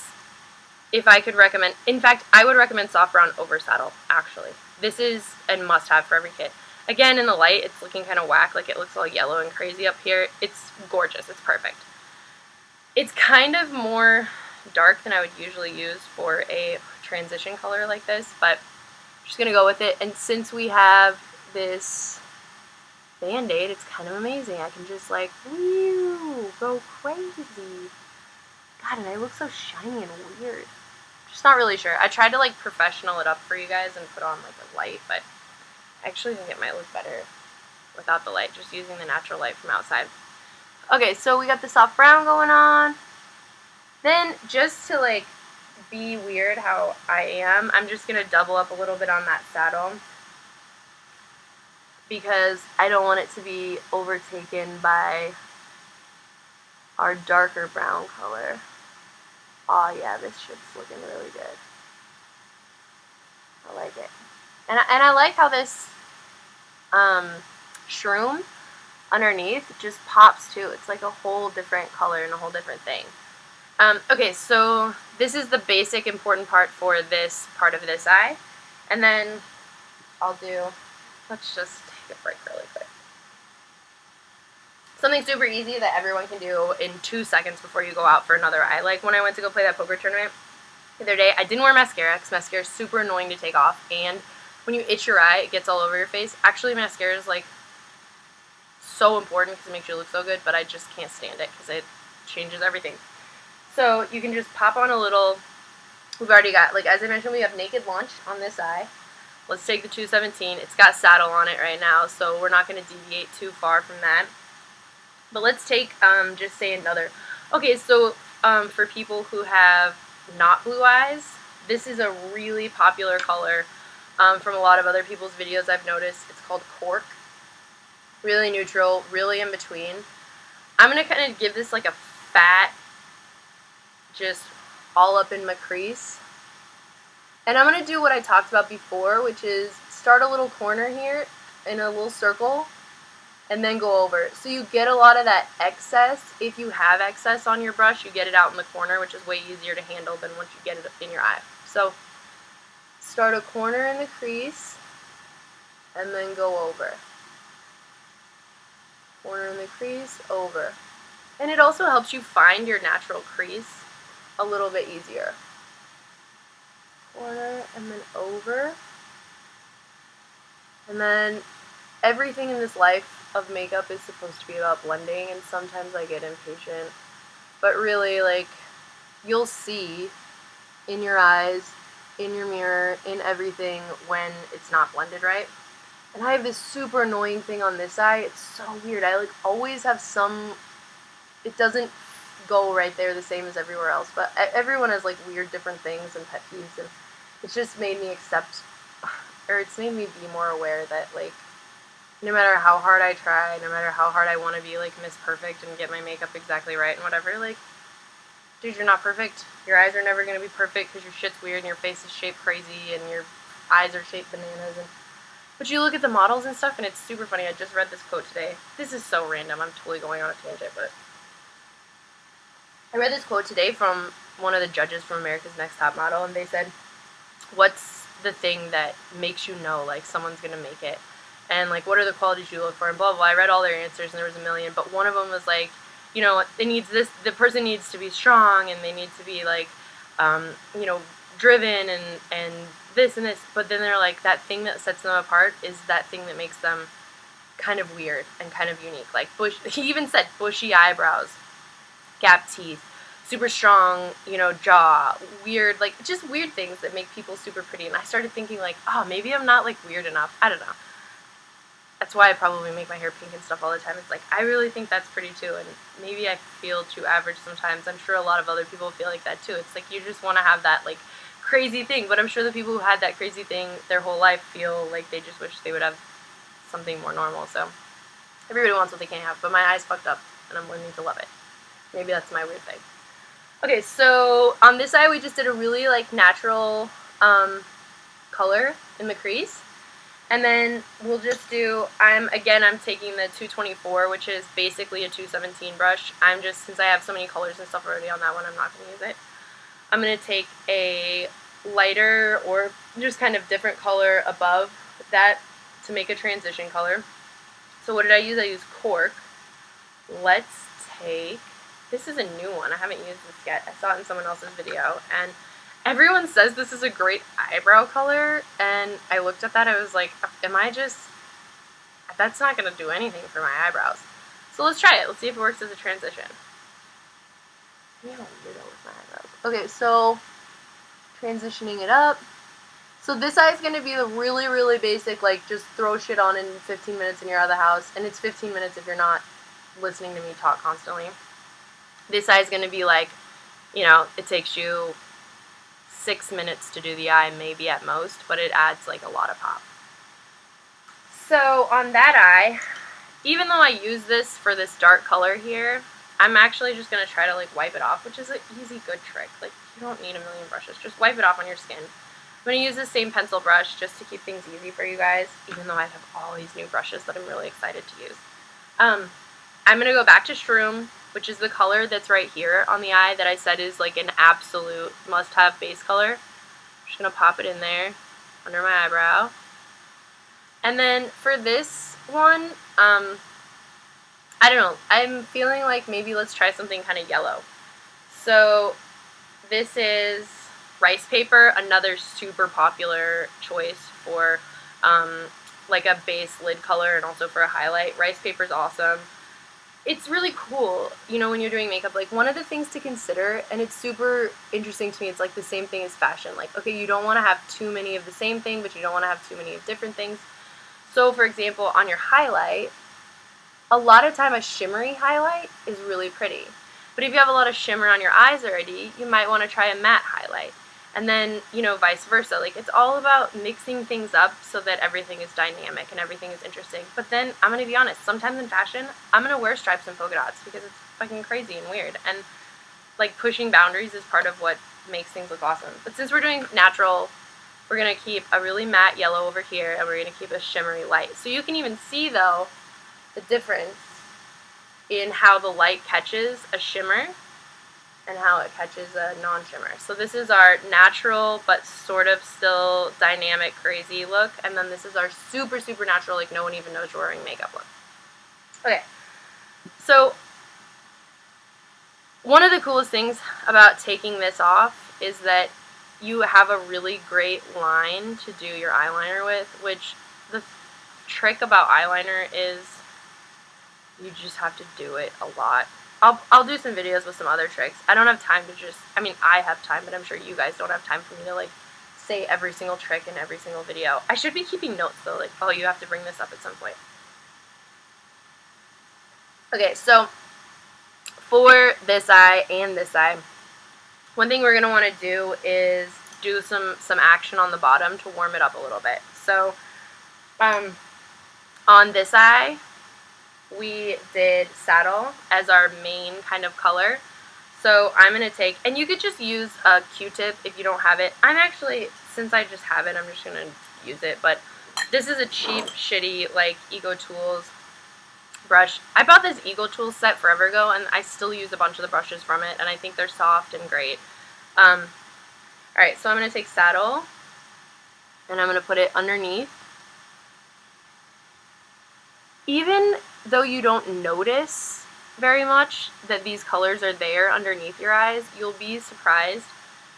if I could recommend, in fact, I would recommend soft brown over saddle, actually. This is a must-have for every kid. Again, in the light, it's looking kind of whack, like it looks all yellow and crazy up here. It's gorgeous. It's perfect. It's kind of more dark than I would usually use for a transition color like this, but I'm just going to go with it. And since we have this Band-Aid, it's kind of amazing. I can just like, whew, go crazy. God, and I look so shiny and weird. Just not really sure. I tried to like professional it up for you guys and put on like a light, but I actually think it might look better without the light, just using the natural light from outside. Okay, so we got the soft brown going on. Then, just to like be weird how I am, I'm just going to double up a little bit on that saddle because I don't want it to be overtaken by our darker brown color. Oh yeah, this shit's looking really good. I like it. And I like how this Shroom underneath just pops too. It's like a whole different color and a whole different thing. Okay, so this is the basic important part for this part of this eye. And then I'll do, let's just take a break really quick. Something super easy that everyone can do in 2 seconds before you go out for another eye. Like when I went to go play that poker tournament the other day, I didn't wear mascara because mascara is super annoying to take off. And when you itch your eye, it gets all over your face. Actually, mascara is like so important because it makes you look so good, but I just can't stand it because it changes everything. So you can just pop on a little, we've already got, like as I mentioned, we have Naked Lunch on this eye. Let's take the 217. It's got saddle on it right now, so we're not going to deviate too far from that. But let's take, just say another. Okay, so for people who have not blue eyes, this is a really popular color from a lot of other people's videos I've noticed. It's called Cork. Really neutral, really in between. I'm going to kind of give this like a fat, just all up in my crease. And I'm going to do what I talked about before, which is start a little corner here in a little circle and then go over. So you get a lot of that excess. If you have excess on your brush, you get it out in the corner, which is way easier to handle than once you get it in your eye. So start a corner in the crease and then go over. Corner in the crease, over. And it also helps you find your natural crease a little bit easier. Corner and then over. And then everything in this life of makeup is supposed to be about blending, and sometimes I get impatient. But really, like, you'll see in your eyes, in your mirror, in everything when it's not blended right. And I have this super annoying thing on this eye. It's so weird. I like always have some, it doesn't go right there the same as everywhere else, but everyone has like weird different things and pet peeves, and it's just made me accept, or it's made me be more aware that like no matter how hard I try, no matter how hard I want to be like Miss Perfect and get my makeup exactly right and whatever, like, dude, you're not perfect. Your eyes are never going to be perfect because your shit's weird and your face is shaped crazy and your eyes are shaped bananas. But you look at the models and stuff and it's super funny. I just read this quote today. This is so random. I'm totally going on a tangent, but I read this quote today from one of the judges from America's Next Top Model, and they said, what's the thing that makes you know like someone's going to make it? And like, what are the qualities you look for? And blah, blah, blah. I read all their answers and there was a million, but one of them was like, you know, it needs this, the person needs to be strong, and they need to be like, you know, driven, and this and this, but then they're like, that thing that sets them apart is that thing that makes them kind of weird and kind of unique. Like he even said bushy eyebrows, gap teeth, super strong, you know, jaw, weird, like just weird things that make people super pretty. And I started thinking like, oh, maybe I'm not like weird enough. I don't know. That's why I probably make my hair pink and stuff all the time. It's like, I really think that's pretty too, and maybe I feel too average sometimes. I'm sure a lot of other people feel like that too. It's like you just want to have that like crazy thing, but I'm sure the people who had that crazy thing their whole life feel like they just wish they would have something more normal. So everybody wants what they can't have, but my eye's fucked up, and I'm learning to love it. Maybe that's my weird thing. Okay, so on this eye we just did a really like natural color in the crease. And then we'll just do, I'm taking the 224, which is basically a 217 brush. Since I have so many colors and stuff already on that one, I'm not going to use it. I'm going to take a lighter or just kind of different color above that to make a transition color. So what did I use? I used Cork. Let's take, this is a new one. I haven't used this yet. I saw it in someone else's video, and everyone says this is a great eyebrow color, and I looked at that, I was like, that's not going to do anything for my eyebrows. So let's try it. Let's see if it works as a transition. Yeah, weirdo with my eyebrows. Okay, so transitioning it up. So this eye is going to be the really, really basic, like just throw shit on in 15 minutes and you're out of the house, and it's 15 minutes if you're not listening to me talk constantly. This eye is going to be like, you know, it takes you 6 minutes to do the eye, maybe at most, but it adds like a lot of pop. So on that eye, even though I use this for this dark color here, I'm actually just going to try to like wipe it off, which is an easy, good trick. Like, you don't need a million brushes. Just wipe it off on your skin. I'm going to use the same pencil brush just to keep things easy for you guys, even though I have all these new brushes that I'm really excited to use. I'm going to go back to Shroom, which is the color that's right here on the eye that I said is like an absolute must-have base color. I'm just going to pop it in there under my eyebrow. And then for this one, I don't know, I'm feeling like maybe let's try something kind of yellow. So this is rice paper, another super popular choice for like a base lid color and also for a highlight. Rice paper is awesome. It's really cool, you know, when you're doing makeup. Like, one of the things to consider, and it's super interesting to me, it's like the same thing as fashion. Like, okay, you don't want to have too many of the same thing, but you don't want to have too many of different things. So, for example, on your highlight, a lot of time a shimmery highlight is really pretty. But if you have a lot of shimmer on your eyes already, you might want to try a matte highlight. And then, you know, vice versa. Like, it's all about mixing things up so that everything is dynamic and everything is interesting. But then, I'm going to be honest, sometimes in fashion, I'm going to wear stripes and polka dots because it's fucking crazy and weird. And, like, pushing boundaries is part of what makes things look awesome. But since we're doing natural, we're going to keep a really matte yellow over here, and we're going to keep a shimmery light. So you can even see, though, the difference in how the light catches a shimmer and how it catches a non-shimmer. So this is our natural but sort of still dynamic, crazy look, and then this is our super, super natural, like no one even knows we're wearing makeup look. Okay, so one of the coolest things about taking this off is that you have a really great line to do your eyeliner with, which the trick about eyeliner is you just have to do it a lot. I'll do some videos with some other tricks. I don't have time to just, I mean, I have time, but I'm sure you guys don't have time for me to, like, say every single trick in every single video. I should be keeping notes, though, like, oh, you have to bring this up at some point. Okay, so for this eye and this eye, one thing we're going to want to do is do some action on the bottom to warm it up a little bit. So, on this eye, we did Saddle as our main kind of color. So I'm going to take, and you could just use a Q-tip if you don't have it. I'm actually, since I just have it, I'm just going to use it. But this is a cheap, shitty, like, Ego Tools brush. I bought this Ego Tools set forever ago, and I still use a bunch of the brushes from it, and I think they're soft and great. Alright, so I'm going to take Saddle, and I'm going to put it underneath. Even though you don't notice very much that these colors are there underneath your eyes, you'll be surprised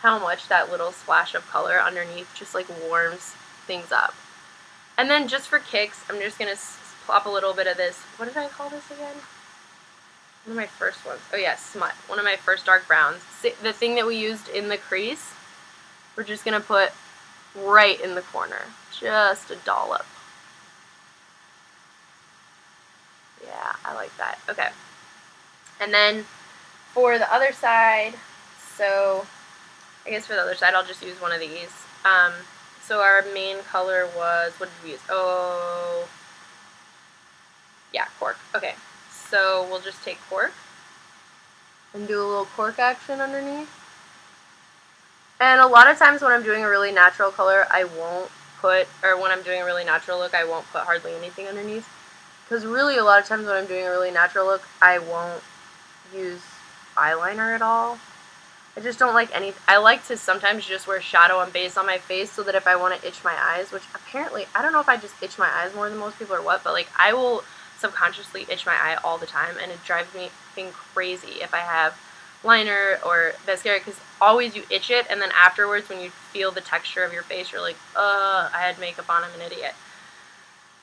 how much that little splash of color underneath just like warms things up. And then just for kicks, I'm just going to plop a little bit of this. What did I call this again? One of my first ones. Oh yeah, Smut. One of my first dark browns. The thing that we used in the crease, we're just going to put right in the corner. Just a dollop. Yeah, I like that. Okay. And then for the other side, so I guess for the other side I'll just use one of these. So our main color was, what did we use? Oh, yeah, cork. Okay, so we'll just take cork and do a little cork action underneath. And a lot of times when I'm doing a really natural color, I won't put, or when I'm doing a really natural look, I won't put hardly anything underneath. Because really a lot of times when I'm doing a really natural look, I won't use eyeliner at all. I just don't like any. I like to sometimes just wear shadow and base on my face so that if I want to itch my eyes, which apparently, I don't know if I just itch my eyes more than most people or what, but like I will subconsciously itch my eye all the time, and it drives me crazy if I have liner or mascara, because always you itch it, and then afterwards when you feel the texture of your face, you're like, I had makeup on, I'm an idiot.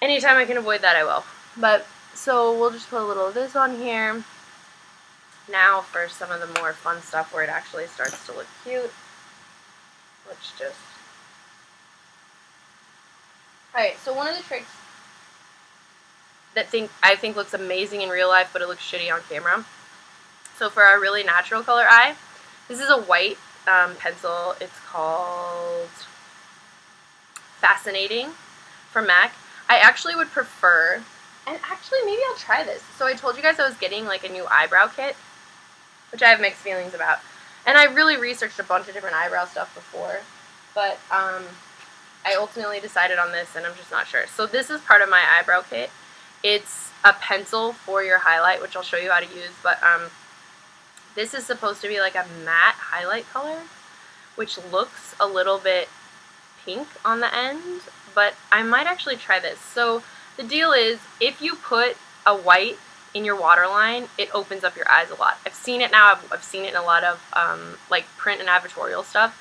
Anytime I can avoid that, I will. But, so we'll just put a little of this on here. Now for some of the more fun stuff where it actually starts to look cute. Let's just... Alright, so one of the tricks that I think looks amazing in real life, but it looks shitty on camera. So for our really natural color eye, this is a white pencil. It's called Fascinating from MAC. I actually would prefer, and actually maybe I'll try this. So I told you guys I was getting like a new eyebrow kit, which I have mixed feelings about. And I really researched a bunch of different eyebrow stuff before, but I ultimately decided on this, and I'm just not sure. So this is part of my eyebrow kit. It's a pencil for your highlight, which I'll show you how to use, but this is supposed to be like a matte highlight color, which looks a little bit pink on the end, but I might actually try this. So the deal is, if you put a white in your waterline, it opens up your eyes a lot. I've seen it now. I've seen it in a lot of like print and advertorial stuff.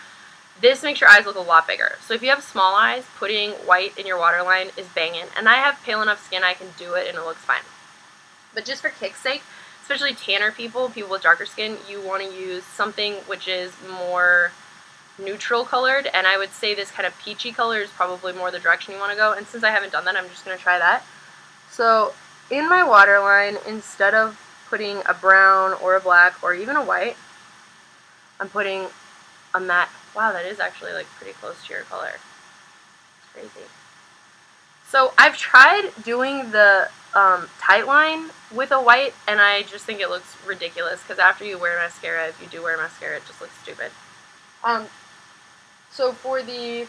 This makes your eyes look a lot bigger. So if you have small eyes, putting white in your waterline is banging. And I have pale enough skin, I can do it and it looks fine. But just for kick's sake, especially tanner people, people with darker skin, you want to use something which is more neutral colored, and I would say this kind of peachy color is probably more the direction you want to go, and since I haven't done that, I'm just going to try that. So in my waterline, instead of putting a brown or a black or even a white, I'm putting a matte. Wow, that is actually like pretty close to your color. It's crazy. So I've tried doing the tight line with a white, and I just think it looks ridiculous, because after you wear mascara, if you do wear mascara, it just looks stupid. So for the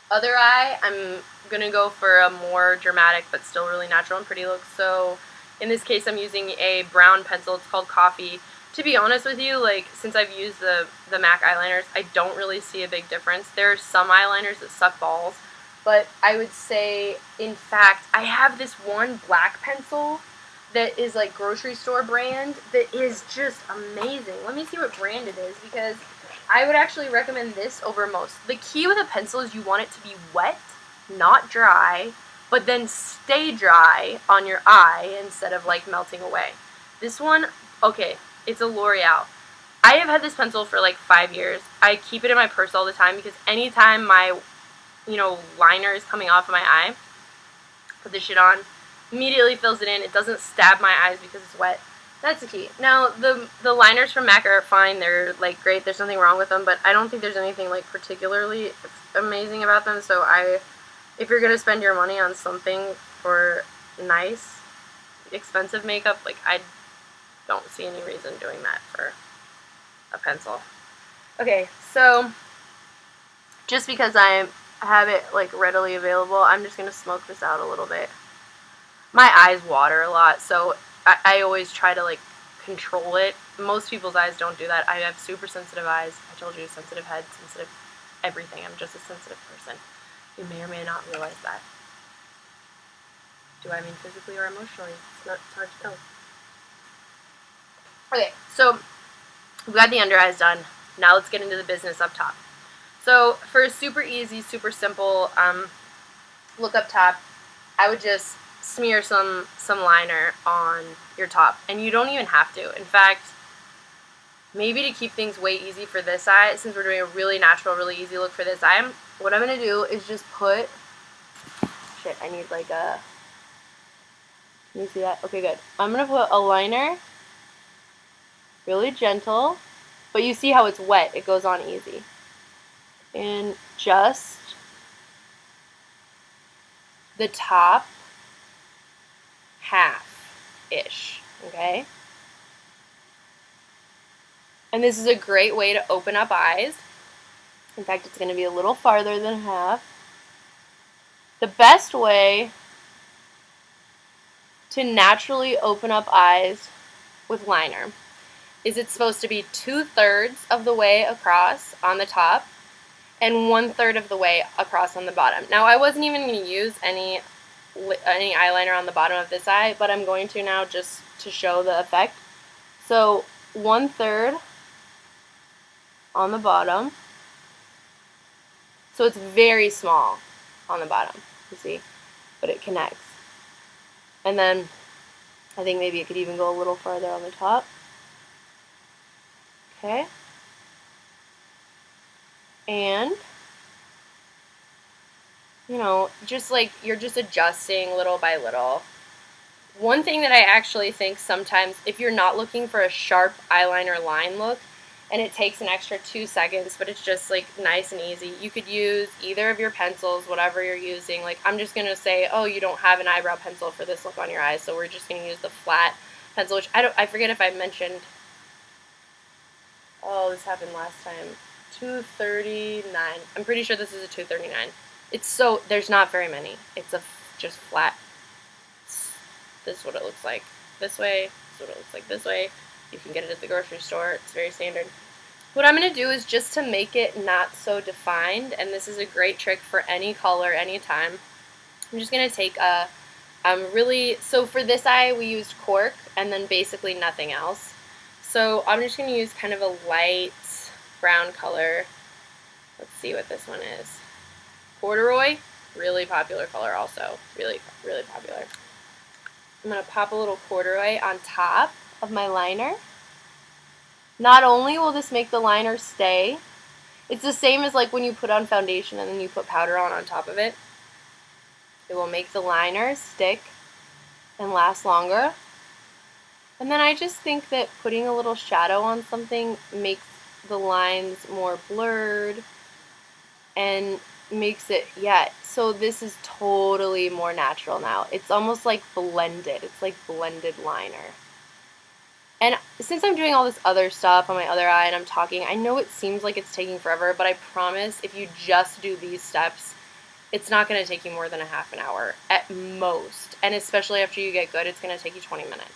other eye, I'm going to go for a more dramatic but still really natural and pretty look. So in this case, I'm using a brown pencil. It's called Coffee. To be honest with you, like, since I've used the MAC eyeliners, I don't really see a big difference. There are some eyeliners that suck balls, but I would say, in fact, I have this one black pencil that is like grocery store brand that is just amazing. Let me see what brand it is, because I would actually recommend this over most. The key with a pencil is you want it to be wet, not dry, but then stay dry on your eye instead of like melting away. This one, okay, it's a L'Oreal. I have had this pencil for like 5 years. I keep it in my purse all the time, because anytime my, liner is coming off of my eye, put this shit on, immediately fills it in. It doesn't stab my eyes because it's wet. That's the key. Now, the liners from MAC are fine. They're, like, great. There's nothing wrong with them, but I don't think there's anything, like, particularly amazing about them. So if you're going to spend your money on something for nice, expensive makeup, like, I don't see any reason doing that for a pencil. Okay, so just because I have it, like, readily available, I'm just going to smoke this out a little bit. My eyes water a lot, so I always try to, like, control it. Most people's eyes don't do that. I have super sensitive eyes. I told you, sensitive head, sensitive everything. I'm just a sensitive person. You may or may not realize that. Do I mean physically or emotionally? It's hard to tell. Okay, so we got the under eyes done. Now let's get into the business up top. So for a super easy, super simple look up top, I would just smear some liner on your top. And you don't even have to. In fact, maybe to keep things way easy for this eye, since we're doing a really natural, really easy look for this eye, what I'm going to do is just put, shit, I need like a, can you see that? Okay, good. I'm going to put a liner, really gentle, but you see how it's wet, it goes on easy. And just the top half-ish, okay? And this is a great way to open up eyes. In fact, it's going to be a little farther than half. The best way to naturally open up eyes with liner is it's supposed to be 2/3 of the way across on the top and 1/3 of the way across on the bottom. Now, I wasn't even going to use any eyeliner on the bottom of this eye, but I'm going to now just to show the effect. So 1/3 on the bottom. So it's very small on the bottom, you see, but it connects. And then I think maybe it could even go a little farther on the top. Okay. And, you know, just like you're just adjusting little by little. One thing that I actually think sometimes, if you're not looking for a sharp eyeliner line look, and it takes an extra 2 seconds, but it's just like nice and easy, you could use either of your pencils, whatever you're using. Like, I'm just going to say, oh, you don't have an eyebrow pencil for this look on your eyes, so we're just going to use the flat pencil, which I forget if I mentioned. Oh, this happened last time. 239. I'm pretty sure this is a 239. It's so, there's not very many. It's a just flat. This is what it looks like this way. This is what it looks like this way. You can get it at the grocery store. It's very standard. What I'm going to do is just to make it not so defined, and this is a great trick for any color, anytime. I'm just going to take a so for this eye we used cork and then basically nothing else. So I'm just going to use kind of a light brown color. Let's see what this one is. Corduroy, really popular color also. Really, really popular. I'm going to pop a little corduroy on top of my liner. Not only will this make the liner stay, it's the same as like when you put on foundation and then you put powder on top of it. It will make the liner stick and last longer. And then I just think that putting a little shadow on something makes the lines more blurred and makes it, so this is totally more natural now. It's almost like blended. It's like blended liner. And since I'm doing all this other stuff on my other eye and I'm talking, I know it seems like it's taking forever, but I promise if you just do these steps, it's not going to take you more than a half an hour at most. And especially after you get good, it's going to take you 20 minutes.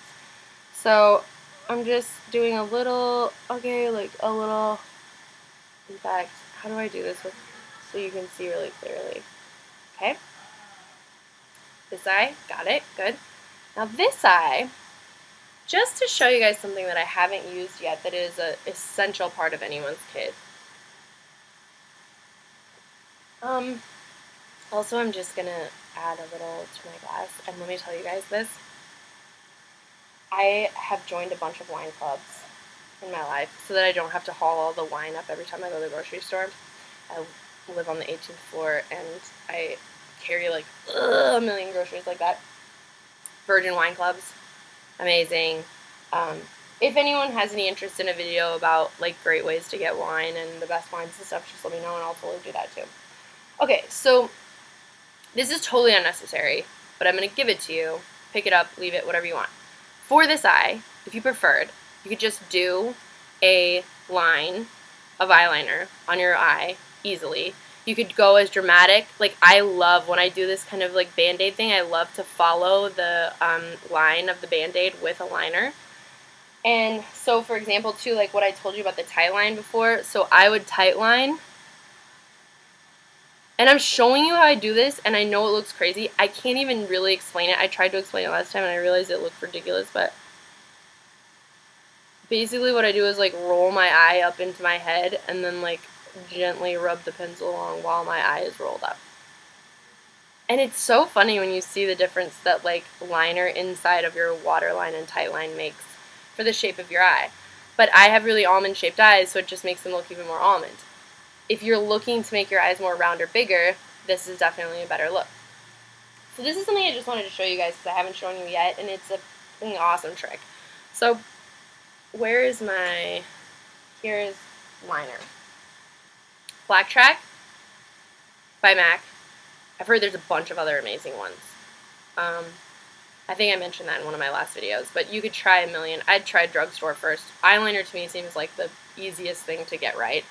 So I'm just doing a little, in fact, how do I do this so you can see really clearly? Okay. This eye, got it, good. Now this eye, just to show you guys something that I haven't used yet that is an essential part of anyone's kit. Also, I'm just going to add a little to my glass, and let me tell you guys this. I have joined a bunch of wine clubs in my life so that I don't have to haul all the wine up every time I go to the grocery store. I live on the 18th floor, and I carry like a million groceries like that. Virgin wine clubs, amazing. If anyone has any interest in a video about like great ways to get wine and the best wines and stuff, just let me know and I'll totally do that too. Okay, so this is totally unnecessary, but I'm going to give it to you. Pick it up, leave it, whatever you want. For this eye, if you preferred, you could just do a line of eyeliner on your eye easily. You could go as dramatic. Like, I love when I do this kind of like Band-Aid thing, I love to follow the line of the Band-Aid with a liner. And so, for example, too, like what I told you about the tight line before, so I would tight line. And I'm showing you how I do this, and I know it looks crazy. I can't even really explain it. I tried to explain it last time, and I realized it looked ridiculous, but basically what I do is like roll my eye up into my head and then like gently rub the pencil along while my eye is rolled up. And it's so funny when you see the difference that like liner inside of your waterline and tightline makes for the shape of your eye. But I have really almond shaped eyes, so it just makes them look even more almond. If you're looking to make your eyes more round or bigger, this is definitely a better look. So this is something I just wanted to show you guys because I haven't shown you yet, and it's an awesome trick. So where is my, here's liner. Black Track by MAC. I've heard there's a bunch of other amazing ones. I think I mentioned that in one of my last videos, but you could try a million. I'd try drugstore first. Eyeliner to me seems like the easiest thing to get right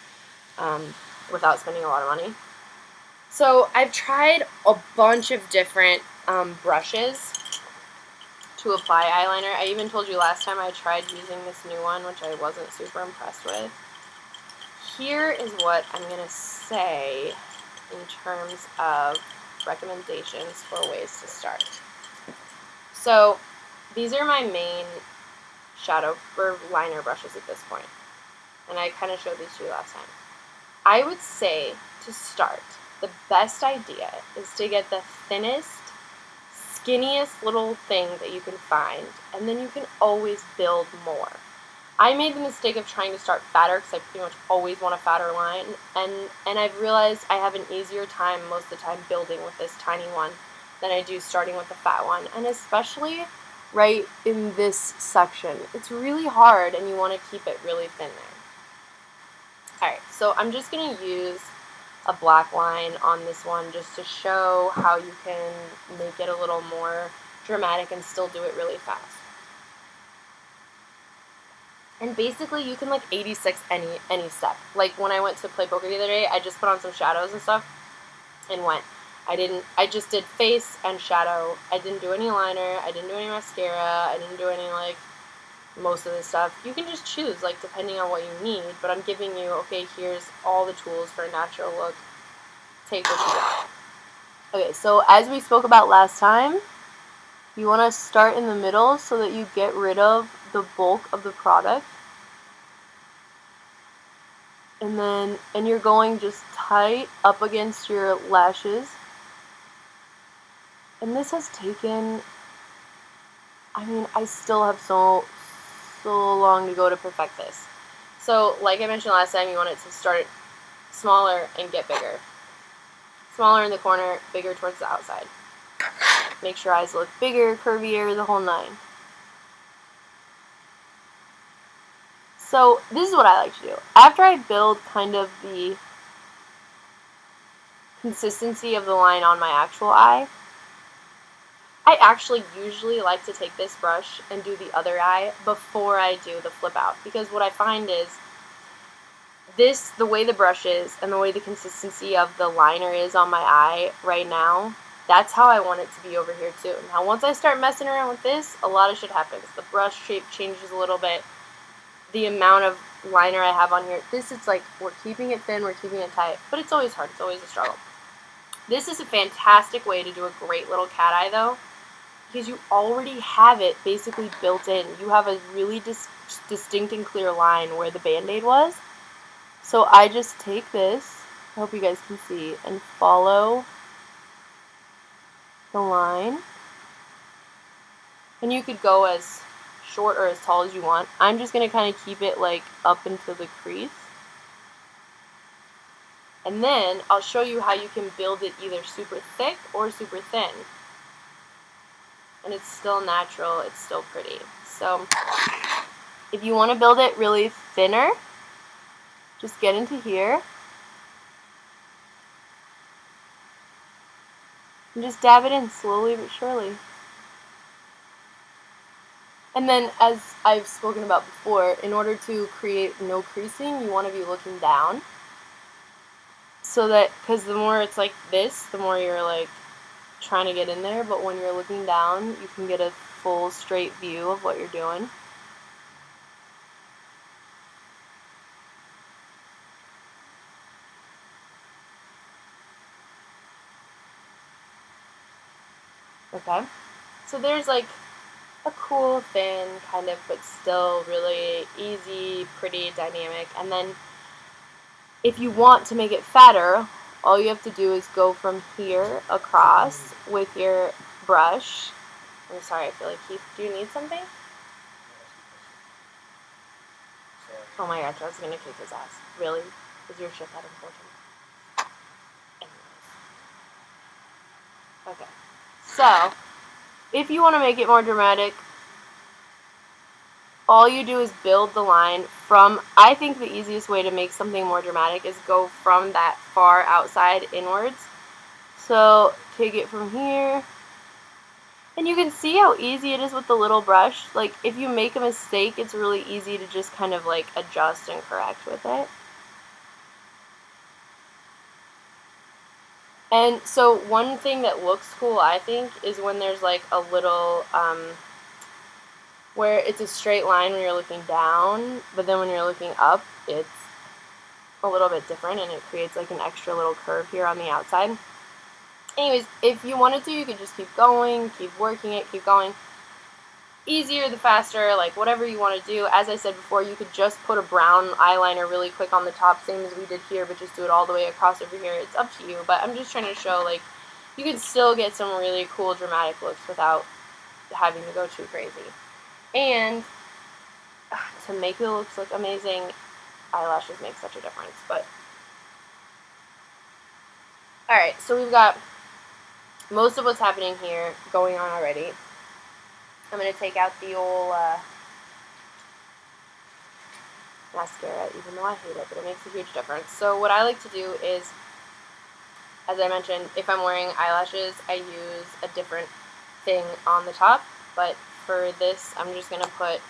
without spending a lot of money. So I've tried a bunch of different brushes to apply eyeliner. I even told you last time I tried using this new one, which I wasn't super impressed with. Here is what I'm going to say in terms of recommendations for ways to start. So these are my main shadow or liner brushes at this point, and I kind of showed these to you last time. I would say to start, the best idea is to get the thinnest, skinniest little thing that you can find, and then you can always build more. I made the mistake of trying to start fatter because I pretty much always want a fatter line, and I've realized I have an easier time most of the time building with this tiny one than I do starting with the fat one, and especially right in this section. It's really hard and you want to keep it really thin there. Alright, so I'm just going to use a black line on this one just to show how you can make it a little more dramatic and still do it really fast. And basically you can like 86 any step. Like when I went to play poker the other day, I just put on some shadows and stuff and went. I just did face and shadow. I didn't do any liner, I didn't do any mascara, I didn't do any like most of this stuff. You can just choose like depending on what you need, but I'm giving you, okay, here's all the tools for a natural look. Take what you got. Okay, so as we spoke about last time, you want to start in the middle so that you get rid of the bulk of the product. And you're going just tight up against your lashes. And this has taken, I mean, I still have so long to go to perfect this. So, like I mentioned last time, you want it to start smaller and get bigger. Smaller in the corner, bigger towards the outside. Make sure eyes look bigger, curvier, the whole nine. So this is what I like to do. After I build kind of the consistency of the line on my actual eye, I actually usually like to take this brush and do the other eye before I do the flip out. Because what I find is the way the brush is and the way the consistency of the liner is on my eye right now, that's how I want it to be over here too. Now once I start messing around with this, a lot of shit happens. The brush shape changes a little bit. The amount of liner I have on here, it's like we're keeping it thin, we're keeping it tight, but it's always hard, it's always a struggle. This is a fantastic way to do a great little cat eye though, because you already have it basically built in. You have a really distinct and clear line where the Band-Aid was. So I just take this, I hope you guys can see, and follow the line. And you could go as short or as tall as you want. I'm just going to kind of keep it like up into the crease. And then I'll show you how you can build it either super thick or super thin. And it's still natural, it's still pretty. So if you want to build it really thinner, just get into here and just dab it in slowly but surely. And then, as I've spoken about before, in order to create no creasing, you want to be looking down. So that, because the more it's like this, the more you're like trying to get in there, but when you're looking down, you can get a full straight view of what you're doing. Okay, so there's like a cool, thin, kind of, but still really easy, pretty, dynamic. And then if you want to make it fatter, all you have to do is go from here across with your brush. I'm sorry, I feel like Keith, do you need something? Oh my gosh, I was gonna kick his ass. Really? Is your shit that important? Anyways. Okay. So, if you want to make it more dramatic, all you do is build the line from, I think the easiest way to make something more dramatic is go from that far outside inwards. So, take it from here. And you can see how easy it is with the little brush. Like, if you make a mistake, it's really easy to just kind of like adjust and correct with it. And so one thing that looks cool, I think, is when there's like a little, where it's a straight line when you're looking down, but then when you're looking up, it's a little bit different, and it creates like an extra little curve here on the outside. Anyways, if you wanted to, you could just keep going, keep working it, keep going. Easier the faster, like whatever you want to do. As I said before, you could just put a brown eyeliner really quick on the top, same as we did here, but just do it all the way across over here. It's up to you, but I'm just trying to show, like, you can still get some really cool dramatic looks without having to go too crazy. And to make the looks look amazing, eyelashes make such a difference. But alright, so we've got most of what's happening here going on already. I'm going to take out the old mascara, even though I hate it, but it makes a huge difference. So what I like to do is, as I mentioned, if I'm wearing eyelashes, I use a different thing on the top. But for this, I'm just going to put,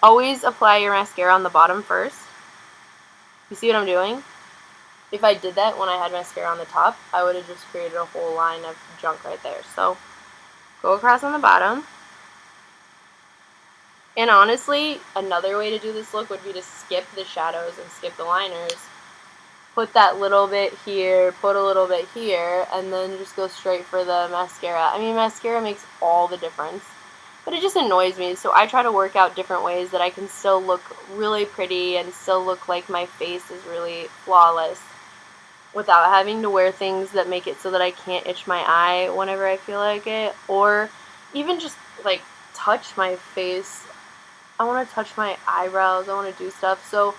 always apply your mascara on the bottom first. You see what I'm doing? If I did that when I had mascara on the top, I would have just created a whole line of junk right there. So go across on the bottom. And honestly, another way to do this look would be to skip the shadows and skip the liners. Put that little bit here, put a little bit here, and then just go straight for the mascara. I mean, mascara makes all the difference, but it just annoys me, so I try to work out different ways that I can still look really pretty and still look like my face is really flawless without having to wear things that make it so that I can't itch my eye whenever I feel like it, or even just like touch my face. I want to touch my eyebrows, I want to do stuff. So,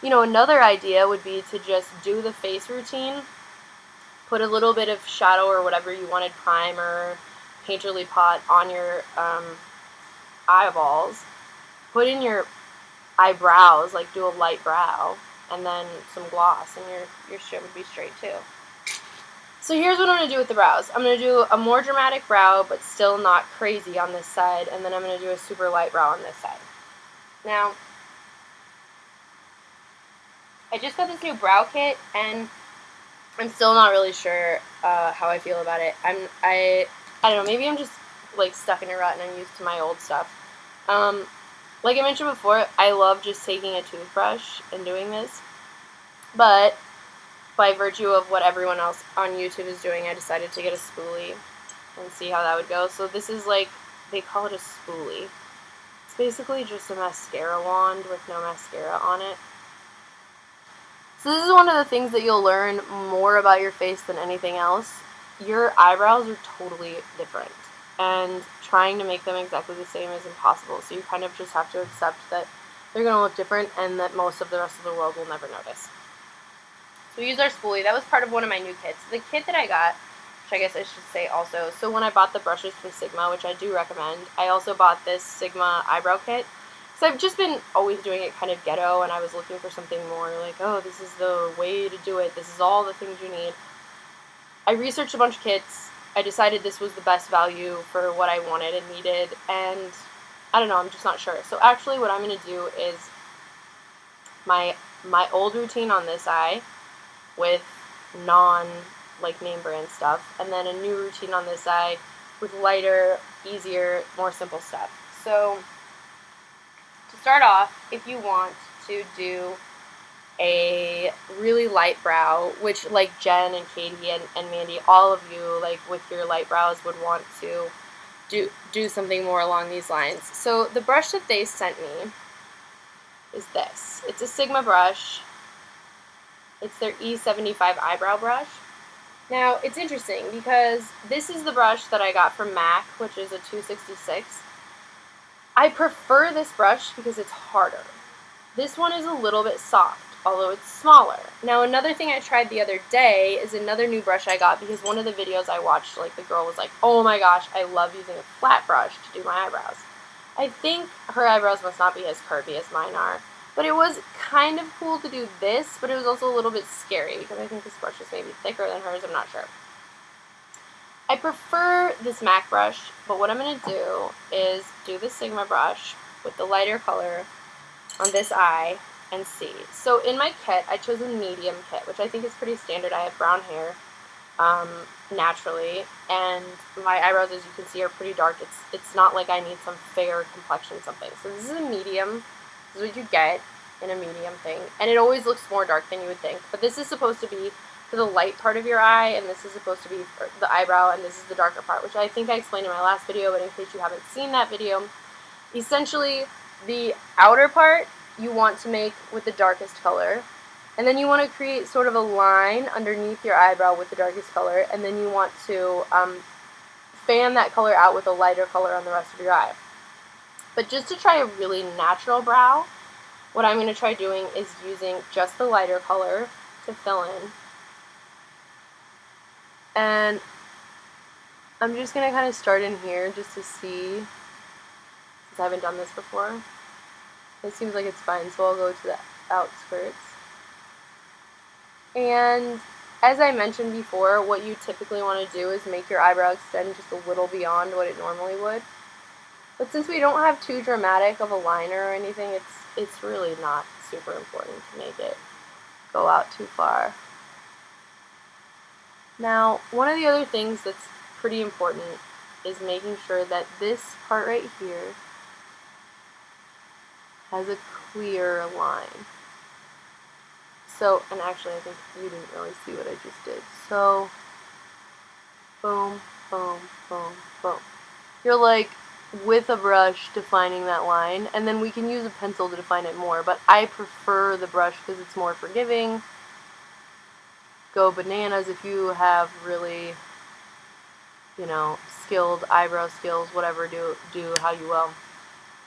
you know, another idea would be to just do the face routine, put a little bit of shadow or whatever you wanted, primer, painterly pot on your eyeballs, put in your eyebrows, like do a light brow, and then some gloss, and your shit would be straight too. So here's what I'm going to do with the brows. I'm going to do a more dramatic brow, but still not crazy on this side, and then I'm going to do a super light brow on this side. Now, I just got this new brow kit, and I'm still not really sure how I feel about it. I don't know, maybe I'm just like stuck in a rut and I'm used to my old stuff. Like I mentioned before, I love just taking a toothbrush and doing this, but by virtue of what everyone else on YouTube is doing, I decided to get a spoolie and see how that would go. So this is like, they call it a spoolie. It's basically just a mascara wand with no mascara on it. So this is one of the things that you'll learn more about your face than anything else. Your eyebrows are totally different, and trying to make them exactly the same is impossible. So you kind of just have to accept that they're going to look different and that most of the rest of the world will never notice. So we used our spoolie. That was part of one of my new kits. The kit that I got, which I guess I should say also, so when I bought the brushes from Sigma, which I do recommend, I also bought this Sigma eyebrow kit. So I've just been always doing it kind of ghetto, and I was looking for something more like, oh, this is the way to do it. This is all the things you need. I researched a bunch of kits. I decided this was the best value for what I wanted and needed, and I don't know, I'm just not sure. So actually what I'm going to do is my old routine on this eye with like name brand stuff, and then a new routine on this eye with lighter, easier, more simple stuff. So to start off, if you want to do a really light brow, which like Jen and Katie and Mandy, all of you, like with your light brows would want to do something more along these lines. So the brush that they sent me is this. It's a Sigma brush. It's their E75 eyebrow brush. Now, it's interesting because this is the brush that I got from MAC, which is a 266. I prefer this brush because it's harder. This one is a little bit soft, although it's smaller. Now, another thing I tried the other day is another new brush I got because one of the videos I watched, like, the girl was like, oh my gosh, I love using a flat brush to do my eyebrows. I think her eyebrows must not be as curvy as mine are. But it was kind of cool to do this, but it was also a little bit scary because I think this brush is maybe thicker than hers, I'm not sure. I prefer this MAC brush, but what I'm going to do is do the Sigma brush with the lighter color on this eye and see. So in my kit, I chose a medium kit, which I think is pretty standard. I have brown hair naturally, and my eyebrows, as you can see, are pretty dark. It's not like I need some fair complexion something. So this is a medium. This is what you get in a medium thing, and it always looks more dark than you would think. But this is supposed to be for the light part of your eye, and this is supposed to be for the eyebrow, and this is the darker part, which I think I explained in my last video, but in case you haven't seen that video, essentially the outer part you want to make with the darkest color, and then you want to create sort of a line underneath your eyebrow with the darkest color, and then you want to fan that color out with a lighter color on the rest of your eye. But just to try a really natural brow, what I'm going to try doing is using just the lighter color to fill in. And I'm just going to kind of start in here just to see, since I haven't done this before. It seems like it's fine, so I'll go to the outskirts. And as I mentioned before, what you typically want to do is make your eyebrow extend just a little beyond what it normally would. But since we don't have too dramatic of a liner or anything, it's really not super important to make it go out too far. Now, one of the other things that's pretty important is making sure that this part right here has a clear line. So, and actually I think you didn't really see what I just did. So, boom, boom, boom, boom. You're like, with a brush defining that line, and then we can use a pencil to define it more, but I prefer the brush because it's more forgiving. Go bananas if you have really, you know, skilled eyebrow skills, whatever, do how you will.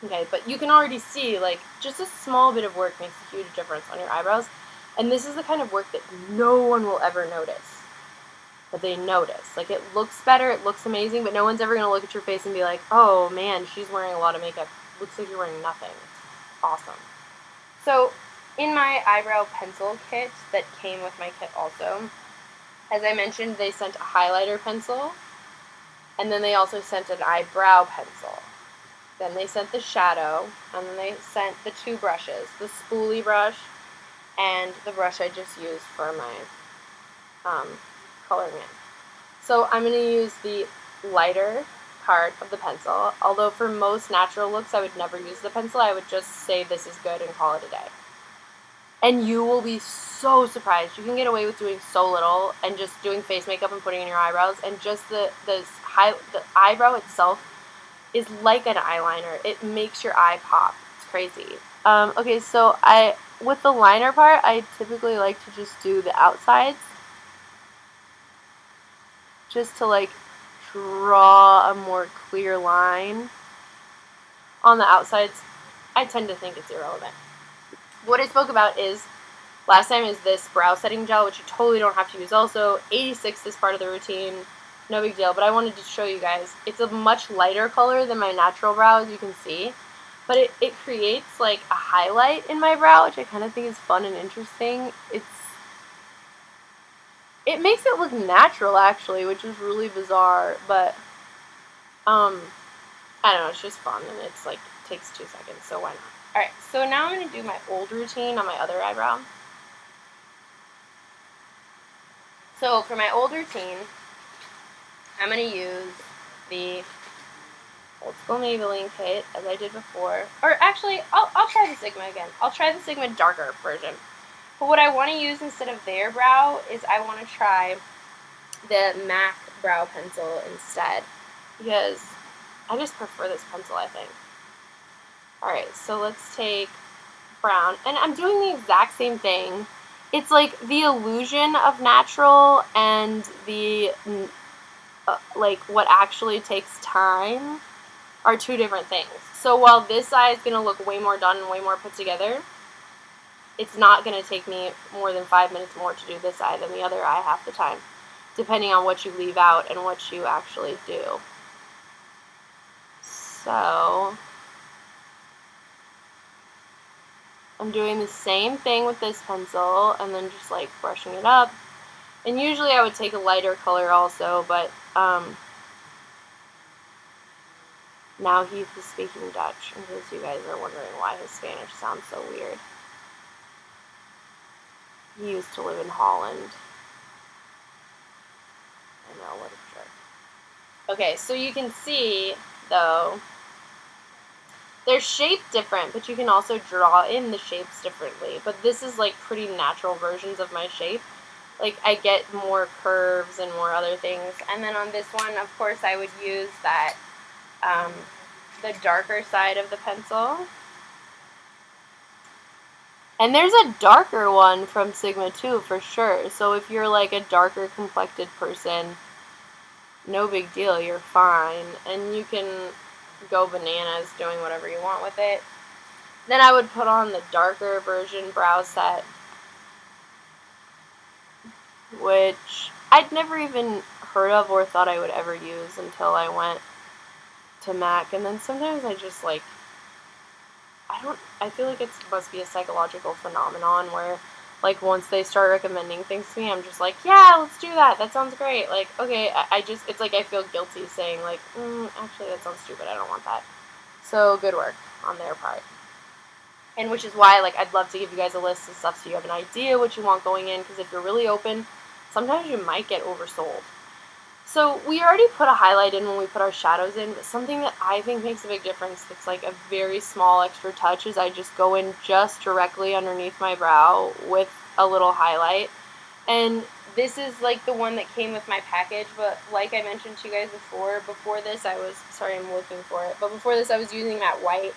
Okay, but you can already see, like, just a small bit of work makes a huge difference on your eyebrows, and this is the kind of work that no one will ever notice. But they notice. Like, it looks better, it looks amazing, but no one's ever going to look at your face and be like, oh man, she's wearing a lot of makeup. Looks like you're wearing nothing. It's awesome. So, in my eyebrow pencil kit that came with my kit also, as I mentioned, they sent a highlighter pencil, and then they also sent an eyebrow pencil. Then they sent the shadow, and then they sent the two brushes, the spoolie brush and the brush I just used for my coloring in. So I'm going to use the lighter part of the pencil, although for most natural looks I would never use the pencil. I would just say this is good and call it a day. And you will be so surprised. You can get away with doing so little and just doing face makeup and putting in your eyebrows, and just the eyebrow itself is like an eyeliner. It makes your eye pop. It's crazy. Okay, so with the liner part, I typically like to just do the outsides, just to like draw a more clear line. On the outsides, I tend to think it's irrelevant. What I spoke about is last time is this brow setting gel, which you totally don't have to use also. 86 is part of the routine, no big deal, but I wanted to show you guys. It's a much lighter color than my natural brow, as you can see, but it creates like a highlight in my brow, which I kind of think is fun and interesting. It makes it look natural, actually, which is really bizarre, but I don't know, it's just fun, and it's like, it takes 2 seconds, so why not? Alright, so now I'm going to do my old routine on my other eyebrow. So for my old routine, I'm going to use the old school Maybelline kit, as I did before. Or actually, I'll try the Sigma again. I'll try the Sigma darker version. But what I want to use instead of their brow is I want to try the MAC brow pencil instead. Because I just prefer this pencil, I think. Alright, so let's take brown. And I'm doing the exact same thing. It's like the illusion of natural and the, like, what actually takes time are two different things. So while this eye is going to look way more done and way more put together, it's not going to take me more than 5 minutes more to do this eye than the other eye half the time, depending on what you leave out and what you actually do. So I'm doing the same thing with this pencil and then just like brushing it up. And usually I would take a lighter color also, but now Heath is speaking Dutch, in case you guys are wondering why his Spanish sounds so weird. He used to live in Holland. I know, what a jerk. Okay, so you can see, though, they're shaped different, but you can also draw in the shapes differently. But this is like pretty natural versions of my shape. Like, I get more curves and more other things. And then on this one, of course, I would use that, the darker side of the pencil. And there's a darker one from Sigma too, for sure. So if you're like a darker complected person, no big deal, you're fine. And you can go bananas doing whatever you want with it. Then I would put on the darker version brow set, which I'd never even heard of or thought I would ever use until I went to MAC. And then sometimes I just like, I feel like it must be a psychological phenomenon where, like, once they start recommending things to me, I'm just like, yeah, let's do that. That sounds great. Like, okay, it's like I feel guilty saying, like, actually, that sounds stupid. I don't want that. So, good work on their part. And which is why, like, I'd love to give you guys a list of stuff so you have an idea what you want going in, because if you're really open, sometimes you might get oversold. So we already put a highlight in when we put our shadows in, but something that I think makes a big difference that's like a very small extra touch is I just go in just directly underneath my brow with a little highlight. And this is like the one that came with my package, but like I mentioned to you guys before this I was, sorry I'm looking for it, but before this I was using that white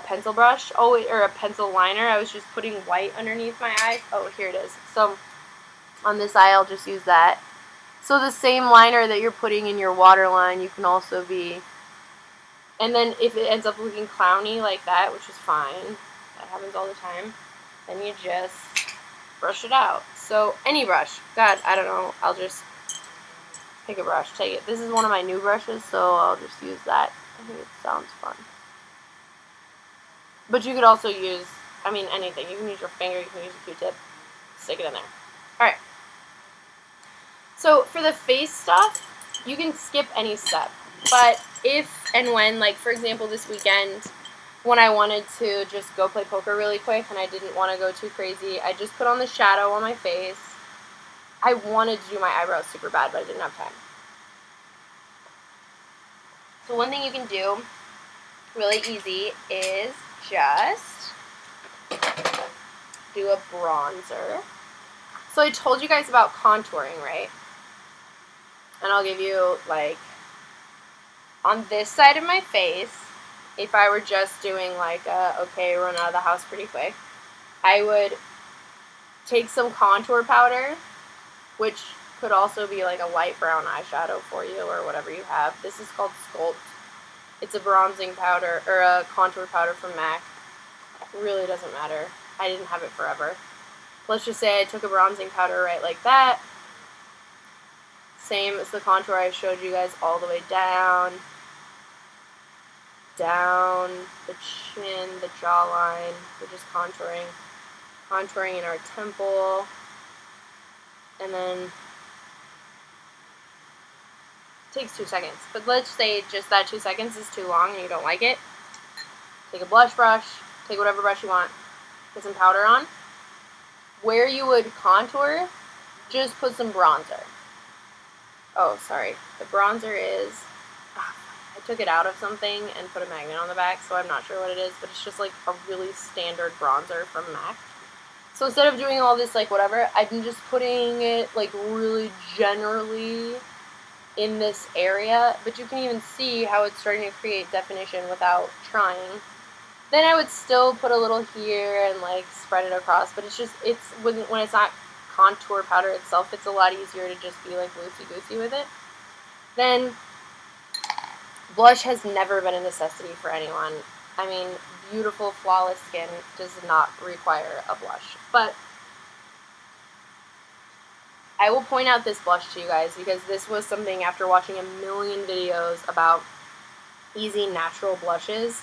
pencil brush, or a pencil liner. I was just putting white underneath my eyes. Oh, here it is. So on this eye I'll just use that. So the same liner that you're putting in your waterline, you can also be, and then if it ends up looking clowny like that, which is fine, that happens all the time, then you just brush it out. So any brush, God, I don't know, I'll just pick a brush, take it. This is one of my new brushes, so I'll just use that. I think it sounds fun. But you could also use, I mean, anything. You can use your finger, you can use a Q-tip, stick it in there. Alright. So for the face stuff, you can skip any step. But if and when, like for example this weekend, when I wanted to just go play poker really quick and I didn't want to go too crazy, I just put on the shadow on my face. I wanted to do my eyebrows super bad, but I didn't have time. So one thing you can do really easy is just do a bronzer. So I told you guys about contouring, right? And I'll give you, like, on this side of my face, if I were just doing, like, okay, run out of the house pretty quick, I would take some contour powder, which could also be, like, a light brown eyeshadow for you or whatever you have. This is called Sculpt. It's a bronzing powder, or a contour powder from MAC. It really doesn't matter. I didn't have it forever. Let's just say I took a bronzing powder right like that. Same as the contour I showed you guys, all the way down the chin, the jawline. We're just contouring in our temple, and then it takes 2 seconds. But let's say just that 2 seconds is too long and you don't like it. Take a blush brush, take whatever brush you want, put some powder on. Where you would contour, just put some bronzer. Oh, sorry. The bronzer is, I took it out of something and put a magnet on the back, so I'm not sure what it is, but it's just like a really standard bronzer from MAC. So instead of doing all this, like, whatever, I'm just putting it, like, really generally in this area, but you can even see how it's starting to create definition without trying. Then I would still put a little here and like spread it across, but it's just, when it's not contour powder itself, it's a lot easier to just be like loosey-goosey with it. Then blush has never been a necessity for anyone. I mean, beautiful, flawless skin does not require a blush. But I will point out this blush to you guys because this was something after watching a million videos about easy natural blushes.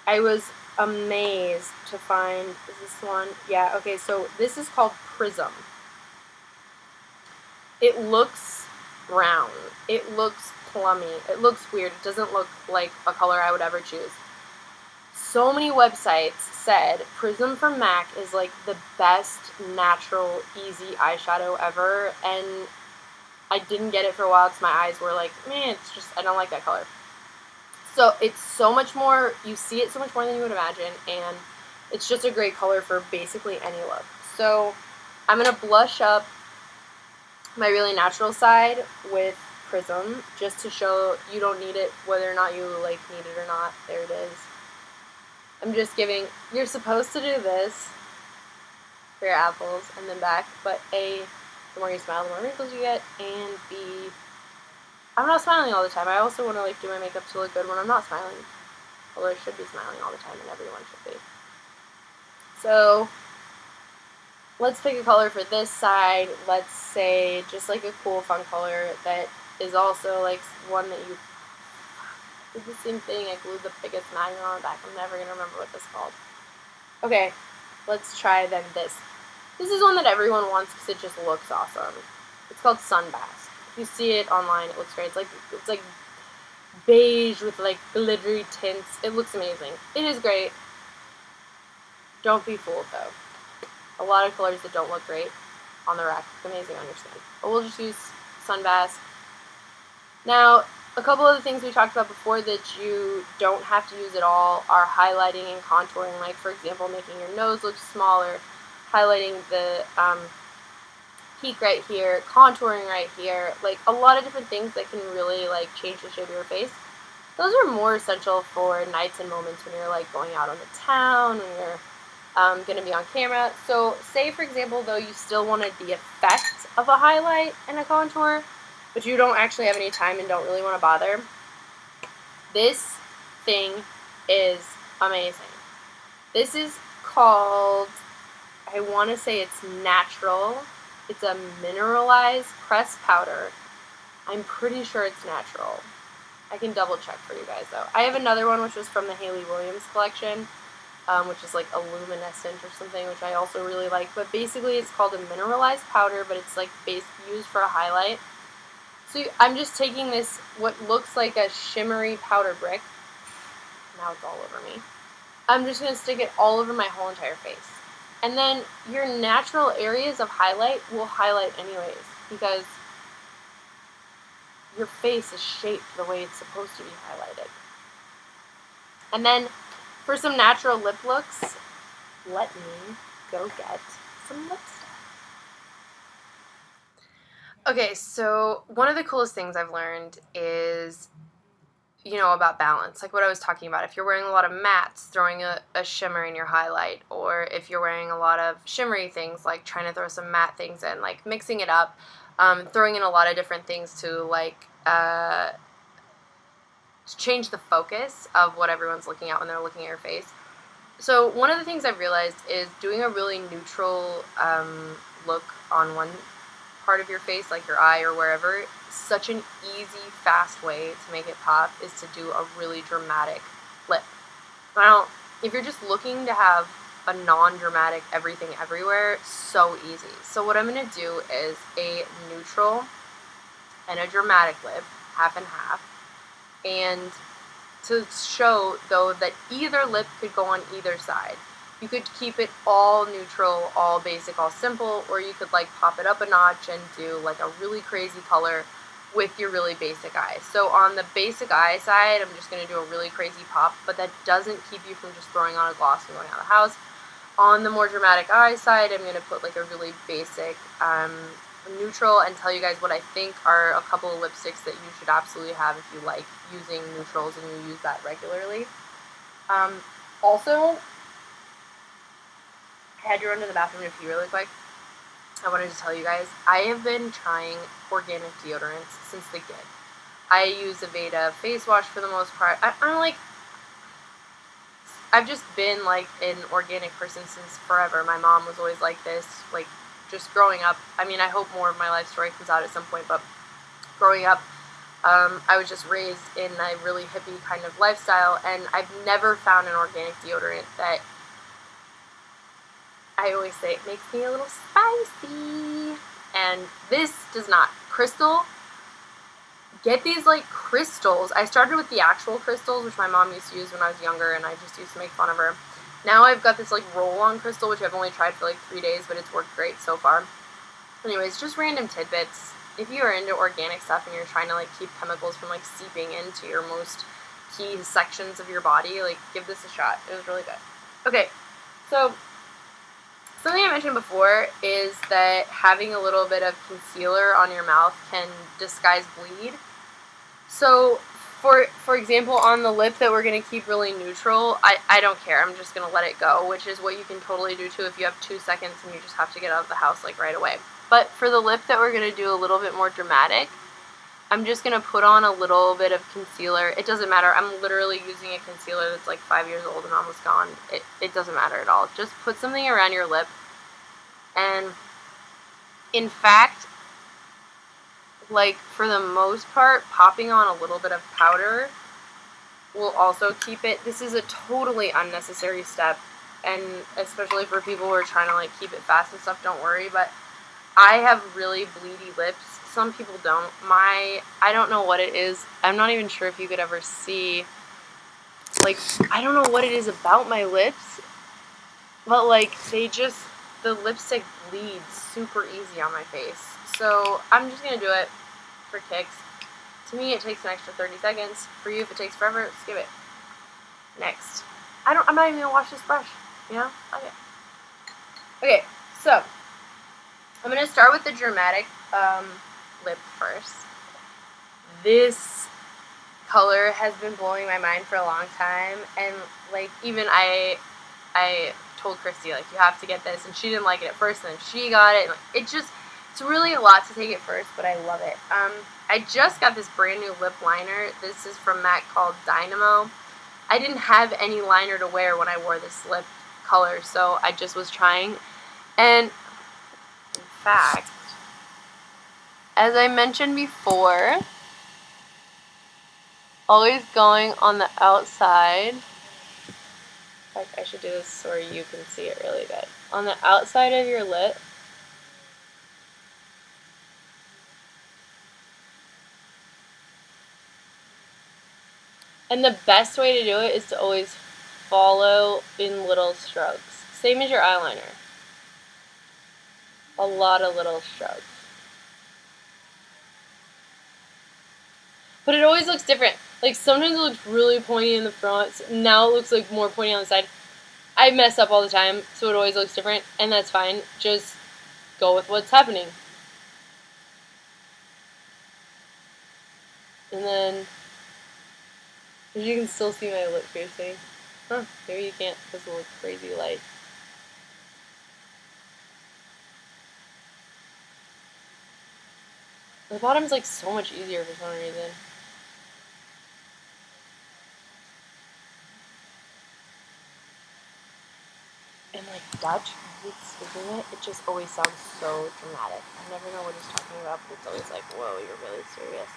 I was amazed to find, is this one? Yeah, okay, so this is called Prism. It looks brown. It looks plummy. It looks weird. It doesn't look like a color I would ever choose. So many websites said Prism from MAC is like the best natural, easy eyeshadow ever, and I didn't get it for a while because my eyes were like, man, it's just, I don't like that color. So it's so much more, you see it so much more than you would imagine, and it's just a great color for basically any look. So I'm going to blush up my really natural side with Prism just to show you don't need it whether or not you like need it or not. There it is. I'm just giving, you're supposed to do this for your apples and then back, but A, the more you smile, the more wrinkles you get, and B, I'm not smiling all the time. I also want to like do my makeup to look good when I'm not smiling. Although I should be smiling all the time, and everyone should be. So let's pick a color for this side. Let's say just like a cool, fun color that is also like one that you did the same thing. I glued the biggest magnet on the back. I'm never going to remember what this is called. Okay, let's try then this. This is one that everyone wants because it just looks awesome. It's called Sunbask. If you see it online, it looks great. It's like beige with like glittery tints. It looks amazing. It is great. Don't be fooled though. A lot of colors that don't look great on the rack look amazing on your skin. But we'll just use Sunbask. Now, a couple of the things we talked about before that you don't have to use at all are highlighting and contouring. Like, for example, making your nose look smaller, highlighting the peak right here, contouring right here. Like, a lot of different things that can really, like, change the shape of your face. Those are more essential for nights and moments when you're, like, going out on the town, when you're going to be on camera. So, say, for example, though, you still wanted the effect of a highlight and a contour, but you don't actually have any time and don't really want to bother. This thing is amazing. This is called, I want to say it's natural. It's a mineralized pressed powder. I'm pretty sure it's natural. I can double check for you guys though. I have another one which was from the Hayley Williams collection, which is like a luminescent or something, which I also really like. But basically it's called a mineralized powder, but it's like used for a highlight. So I'm just taking this, what looks like a shimmery powder brick. Now it's all over me. I'm just going to stick it all over my whole entire face. And then your natural areas of highlight will highlight anyways, because your face is shaped the way it's supposed to be highlighted. And then for some natural lip looks, let me go get some lipstick. Okay, so one of the coolest things I've learned is, you know, about balance. Like what I was talking about. If you're wearing a lot of mattes, throwing a shimmer in your highlight. Or if you're wearing a lot of shimmery things, like trying to throw some matte things in. Like mixing it up. Throwing in a lot of different things to like change the focus of what everyone's looking at when they're looking at your face. So one of the things I've realized is doing a really neutral look on one part of your face, like your eye or wherever. Such an easy, fast way to make it pop is to do a really dramatic lip. Now, if you're just looking to have a non-dramatic everything everywhere, so easy. So what I'm going to do is a neutral and a dramatic lip, half and half, and to show, though, that either lip could go on either side. You could keep it all neutral, all basic, all simple, or you could like pop it up a notch and do like a really crazy color with your really basic eye. So on the basic eye side, I'm just going to do a really crazy pop, but that doesn't keep you from just throwing on a gloss and going out of the house. On the more dramatic eye side, I'm going to put like a really basic neutral and tell you guys what I think are a couple of lipsticks that you should absolutely have if you like using neutrals and you use that regularly. Also, I had to run to the bathroom to pee really quick. I wanted to tell you guys, I have been trying organic deodorants since the get. I use a Veda face wash for the most part. I've just been like an organic person since forever. My mom was always like this, like just growing up. I mean, I hope more of my life story comes out at some point, but growing up, I was just raised in a really hippie kind of lifestyle, and I've never found an organic deodorant that I always say it makes me a little spicy. And this does not. Crystal, get these like crystals. I started with the actual crystals, which my mom used to use when I was younger, and I just used to make fun of her. Now I've got this like roll-on crystal, which I've only tried for like 3 days, but it's worked great so far. Anyways, just random tidbits. If you are into organic stuff and you're trying to like keep chemicals from like seeping into your most key sections of your body, like give this a shot. It was really good. Okay, so something I mentioned before is that having a little bit of concealer on your mouth can disguise bleed. So, for example, on the lip that we're going to keep really neutral, I don't care. I'm just going to let it go, which is what you can totally do too if you have 2 seconds and you just have to get out of the house like right away. But for the lip that we're going to do a little bit more dramatic, I'm just going to put on a little bit of concealer. It doesn't matter. I'm literally using a concealer that's like 5 years old and almost gone. It doesn't matter at all. Just put something around your lip. And in fact, like for the most part, popping on a little bit of powder will also keep it. This is a totally unnecessary step, and especially for people who are trying to like keep it fast and stuff, don't worry. But I have really bleedy lips. Some people don't. I don't know what it is. I'm not even sure if you could ever see. Like, I don't know what it is about my lips, but like the lipstick bleeds super easy on my face. So I'm just gonna do it for kicks. To me, it takes an extra 30 seconds. For you, if it takes forever, skip it. Next. I'm not even gonna wash this brush. You know? Okay, so I'm gonna start with the dramatic lip first. This color has been blowing my mind for a long time, and like even I told Christy like you have to get this, and she didn't like it at first, and then she got it. And, like, it's really a lot to take at first, but I love it. I just got this brand new lip liner. This is from MAC called Dynamo. I didn't have any liner to wear when I wore this lip color, so I just was trying. And in fact, as I mentioned before, always going on the outside. In fact, I should do this so you can see it really good. On the outside of your lip, and the best way to do it is to always follow in little strokes. Same as your eyeliner. A lot of little strokes. But it always looks different. Like sometimes it looks really pointy in the front. Now it looks like more pointy on the side. I mess up all the time, so it always looks different, and that's fine. Just go with what's happening. And then, you can still see my lip piercing. Huh, maybe you can't because of the crazy light. The bottom's like so much easier for some reason. And like Dutch, when he's speaking it just always sounds so dramatic. I never know what he's talking about, but it's always like, whoa, you're really serious.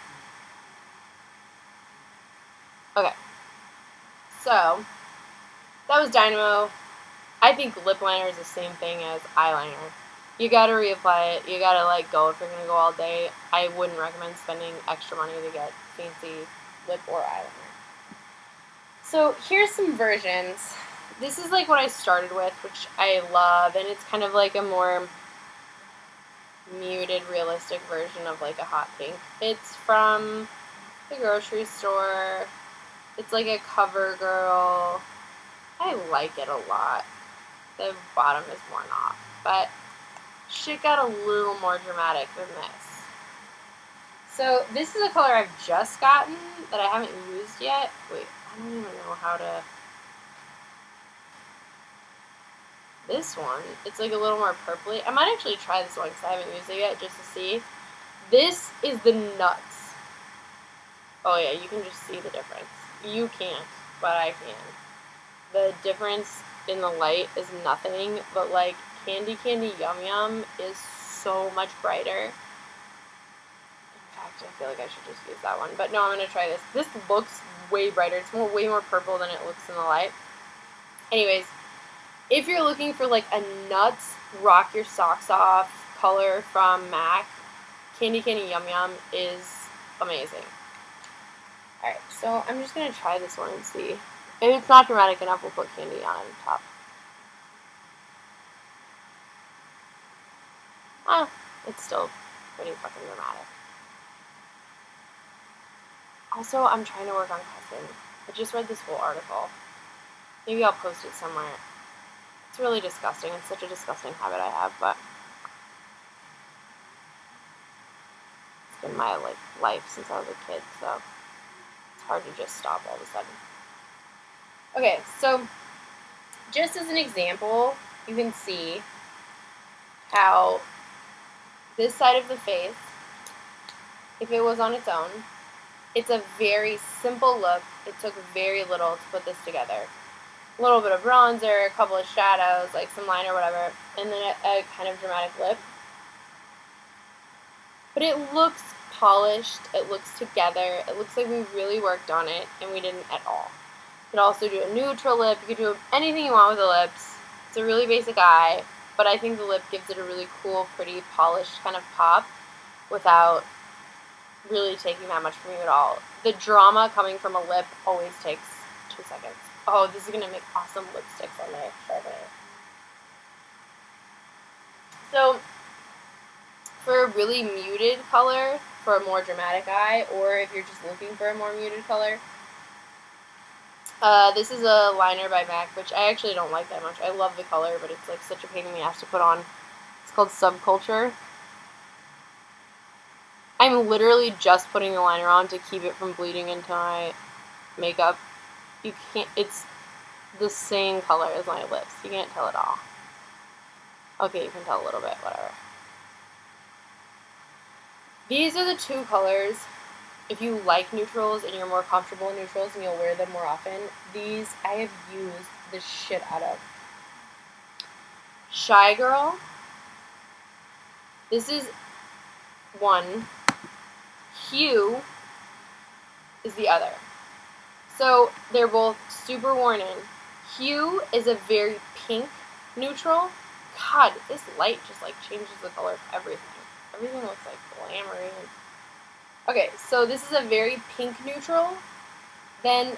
Okay. So, that was Dynamo. I think lip liner is the same thing as eyeliner. You gotta reapply it. You gotta let go if you're gonna go all day. I wouldn't recommend spending extra money to get fancy lip or eyeliner. So here's some versions. This is like what I started with, which I love, and it's kind of like a more muted, realistic version of like a hot pink. It's from the grocery store. It's like a CoverGirl. I like it a lot. The bottom is worn off, but shit got a little more dramatic than this. So this is a color I've just gotten that I haven't used yet. Wait, I don't even know how to... This one, it's like a little more purpley. I might actually try this one because I haven't used it yet just to see. This is the nuts. Oh yeah, you can just see the difference. You can't, but I can. The difference in the light is nothing, but like Candy Yum Yum is so much brighter. In fact, I feel like I should just use that one. But no, I'm going to try this. This looks way brighter. It's way more purple than it looks in the light. Anyways, if you're looking for like a nuts, rock your socks off color from MAC, Candy Yum Yum is amazing. Alright, so I'm just going to try this one and see. If it's not dramatic enough, we'll put candy on top. It's still pretty fucking dramatic. Also, I'm trying to work on cussing. I just read this whole article. Maybe I'll post it somewhere. It's really disgusting. It's such a disgusting habit I have, but it's been my life since I was a kid, so it's hard to just stop all of a sudden. Okay, so just as an example, you can see how this side of the face, if it was on its own, it's a very simple look. It took very little to put this together. A little bit of bronzer, a couple of shadows, like some liner, whatever, and then a kind of dramatic lip. But it looks polished, it looks together, it looks like we really worked on it, and we didn't at all. You could also do a neutral lip, you could do anything you want with the lips. It's a really basic eye, but I think the lip gives it a really cool, pretty, polished kind of pop without really taking that much from you at all. The drama coming from a lip always takes 2 seconds. Oh, this is going to make awesome lipsticks on my Chardonnay. So, for a really muted color, for a more dramatic eye, or if you're just looking for a more muted color, this is a liner by MAC, which I actually don't like that much. I love the color, but it's like such a pain in the ass to put on. It's called Subculture. I'm literally just putting the liner on to keep it from bleeding into my makeup. You can't, it's the same color as my lips. You can't tell at all. Okay, you can tell a little bit, whatever. These are the two colors. If you like neutrals and you're more comfortable in neutrals and you'll wear them more often, these I have used the shit out of. Shy Girl. This is one. Hue is the other. So they're both super worn in. Hue is a very pink neutral. God, this light just like changes the color of everything. Everything looks like glamoury. Okay, so this is a very pink neutral. Then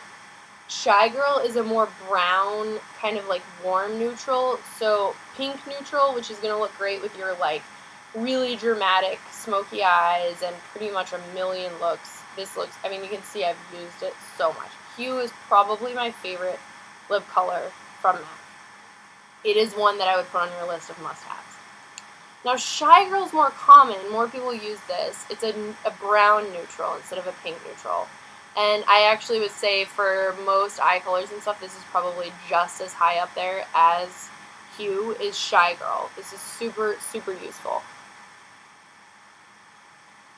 Shy Girl is a more brown, kind of like warm neutral. So pink neutral, which is going to look great with your like really dramatic smoky eyes and pretty much a million looks. This looks, I mean, you can see I've used it so much. Hue is probably my favorite lip color from MAC. It is one that I would put on your list of must-haves. Now, Shy Girl's more common. More people use this. It's a brown neutral instead of a pink neutral. And I actually would say for most eye colors and stuff, this is probably just as high up there as Hue is Shy Girl. This is super, super useful.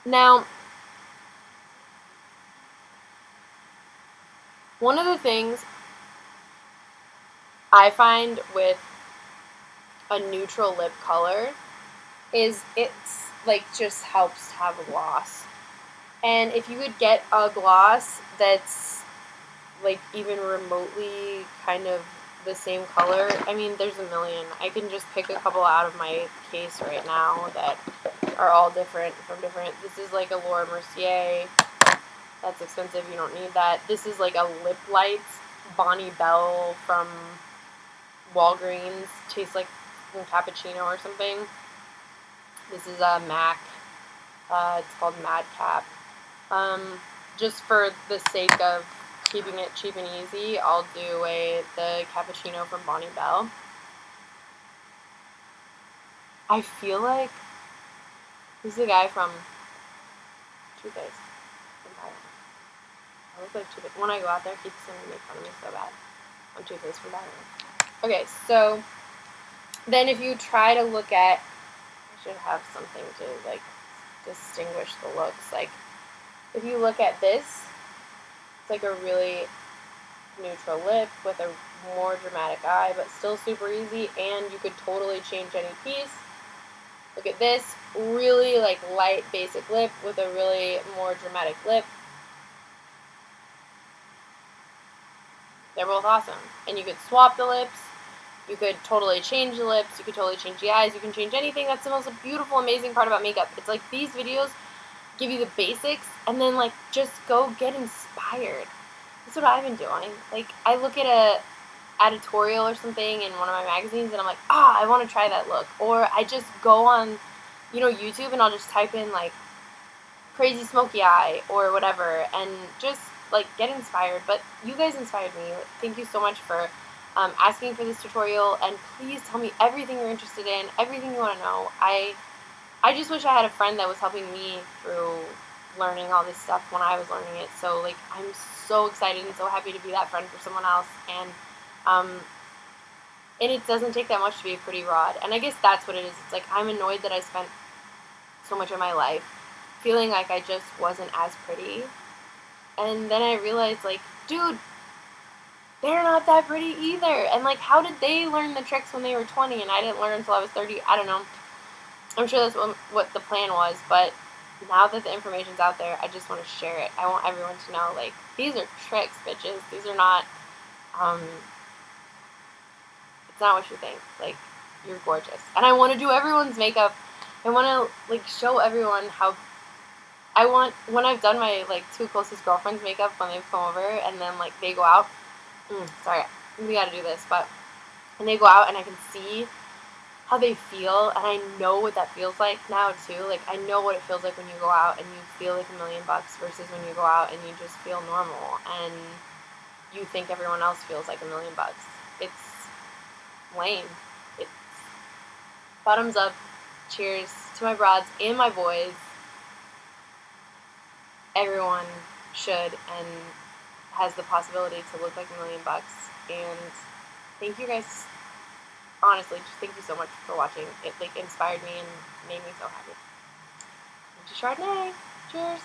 Now, one of the things I find with a neutral lip color is it's like just helps to have a gloss. And if you could get a gloss that's like even remotely kind of the same color, I mean, there's a million. I can just pick a couple out of my case right now that are all different from different. This is like a Laura Mercier. That's expensive. You don't need that. This is like a Lip Lights Bonnie Bell from Walgreens. Tastes like cappuccino or something. This is a MAC. It's called Madcap. Just for the sake of keeping it cheap and easy, I'll do the cappuccino from Bonnie Bell. I feel like who's the guy from Toothpaste? I look like Toothpaste. When I go out there, he's gonna make fun of me so bad. I'm Toothpaste from Batman. Okay, so then if you try to look at, I should have something to like distinguish the looks. Like if you look at this, it's like a really neutral lip with a more dramatic eye, but still super easy, and you could totally change any piece. Look at this, really like light basic lip with a really more dramatic lip. They're both awesome. And you could swap the lips, you could totally change the lips, you could totally change the eyes, you can change anything. That's the most beautiful, amazing part about makeup. It's like these videos give you the basics, and then like just go get inspired. That's what I've been doing. Like I look at a editorial or something in one of my magazines and I'm like, I want to try that look. Or I just go on, YouTube, and I'll just type in like crazy smoky eye or whatever and just like get inspired. But you guys inspired me. Thank you so much for asking for this tutorial, and please tell me everything you're interested in, everything you want to know. I just wish I had a friend that was helping me through learning all this stuff when I was learning it. So like I'm so excited and so happy to be that friend for someone else. And it doesn't take that much to be a pretty rod. And I guess that's what it is. It's like I'm annoyed that I spent so much of my life feeling like I just wasn't as pretty. And then I realized, like, dude, they're not that pretty either. And like, how did they learn the tricks when they were 20 and I didn't learn until I was 30? I don't know. I'm sure that's what the plan was, but now that the information's out there, I just want to share it. I want everyone to know, like, these are tricks, bitches. These are not, it's not what you think. Like, you're gorgeous. And I want to do everyone's makeup. I want to, like, show everyone how, when I've done my, like, 2 closest girlfriends' makeup when they've come over and then, like, they go out, sorry, we gotta do this, but, and they go out and I can see how they feel, and I know what that feels like now, too. Like, I know what it feels like when you go out and you feel like $1 million versus when you go out and you just feel normal, and you think everyone else feels like $1 million. It's lame. It's bottoms up. Cheers to my broads and my boys. Everyone should and has the possibility to look like $1 million. And thank you guys. Honestly, just thank you so much for watching. It like inspired me and made me so happy. AuntyChardonnay. Cheers.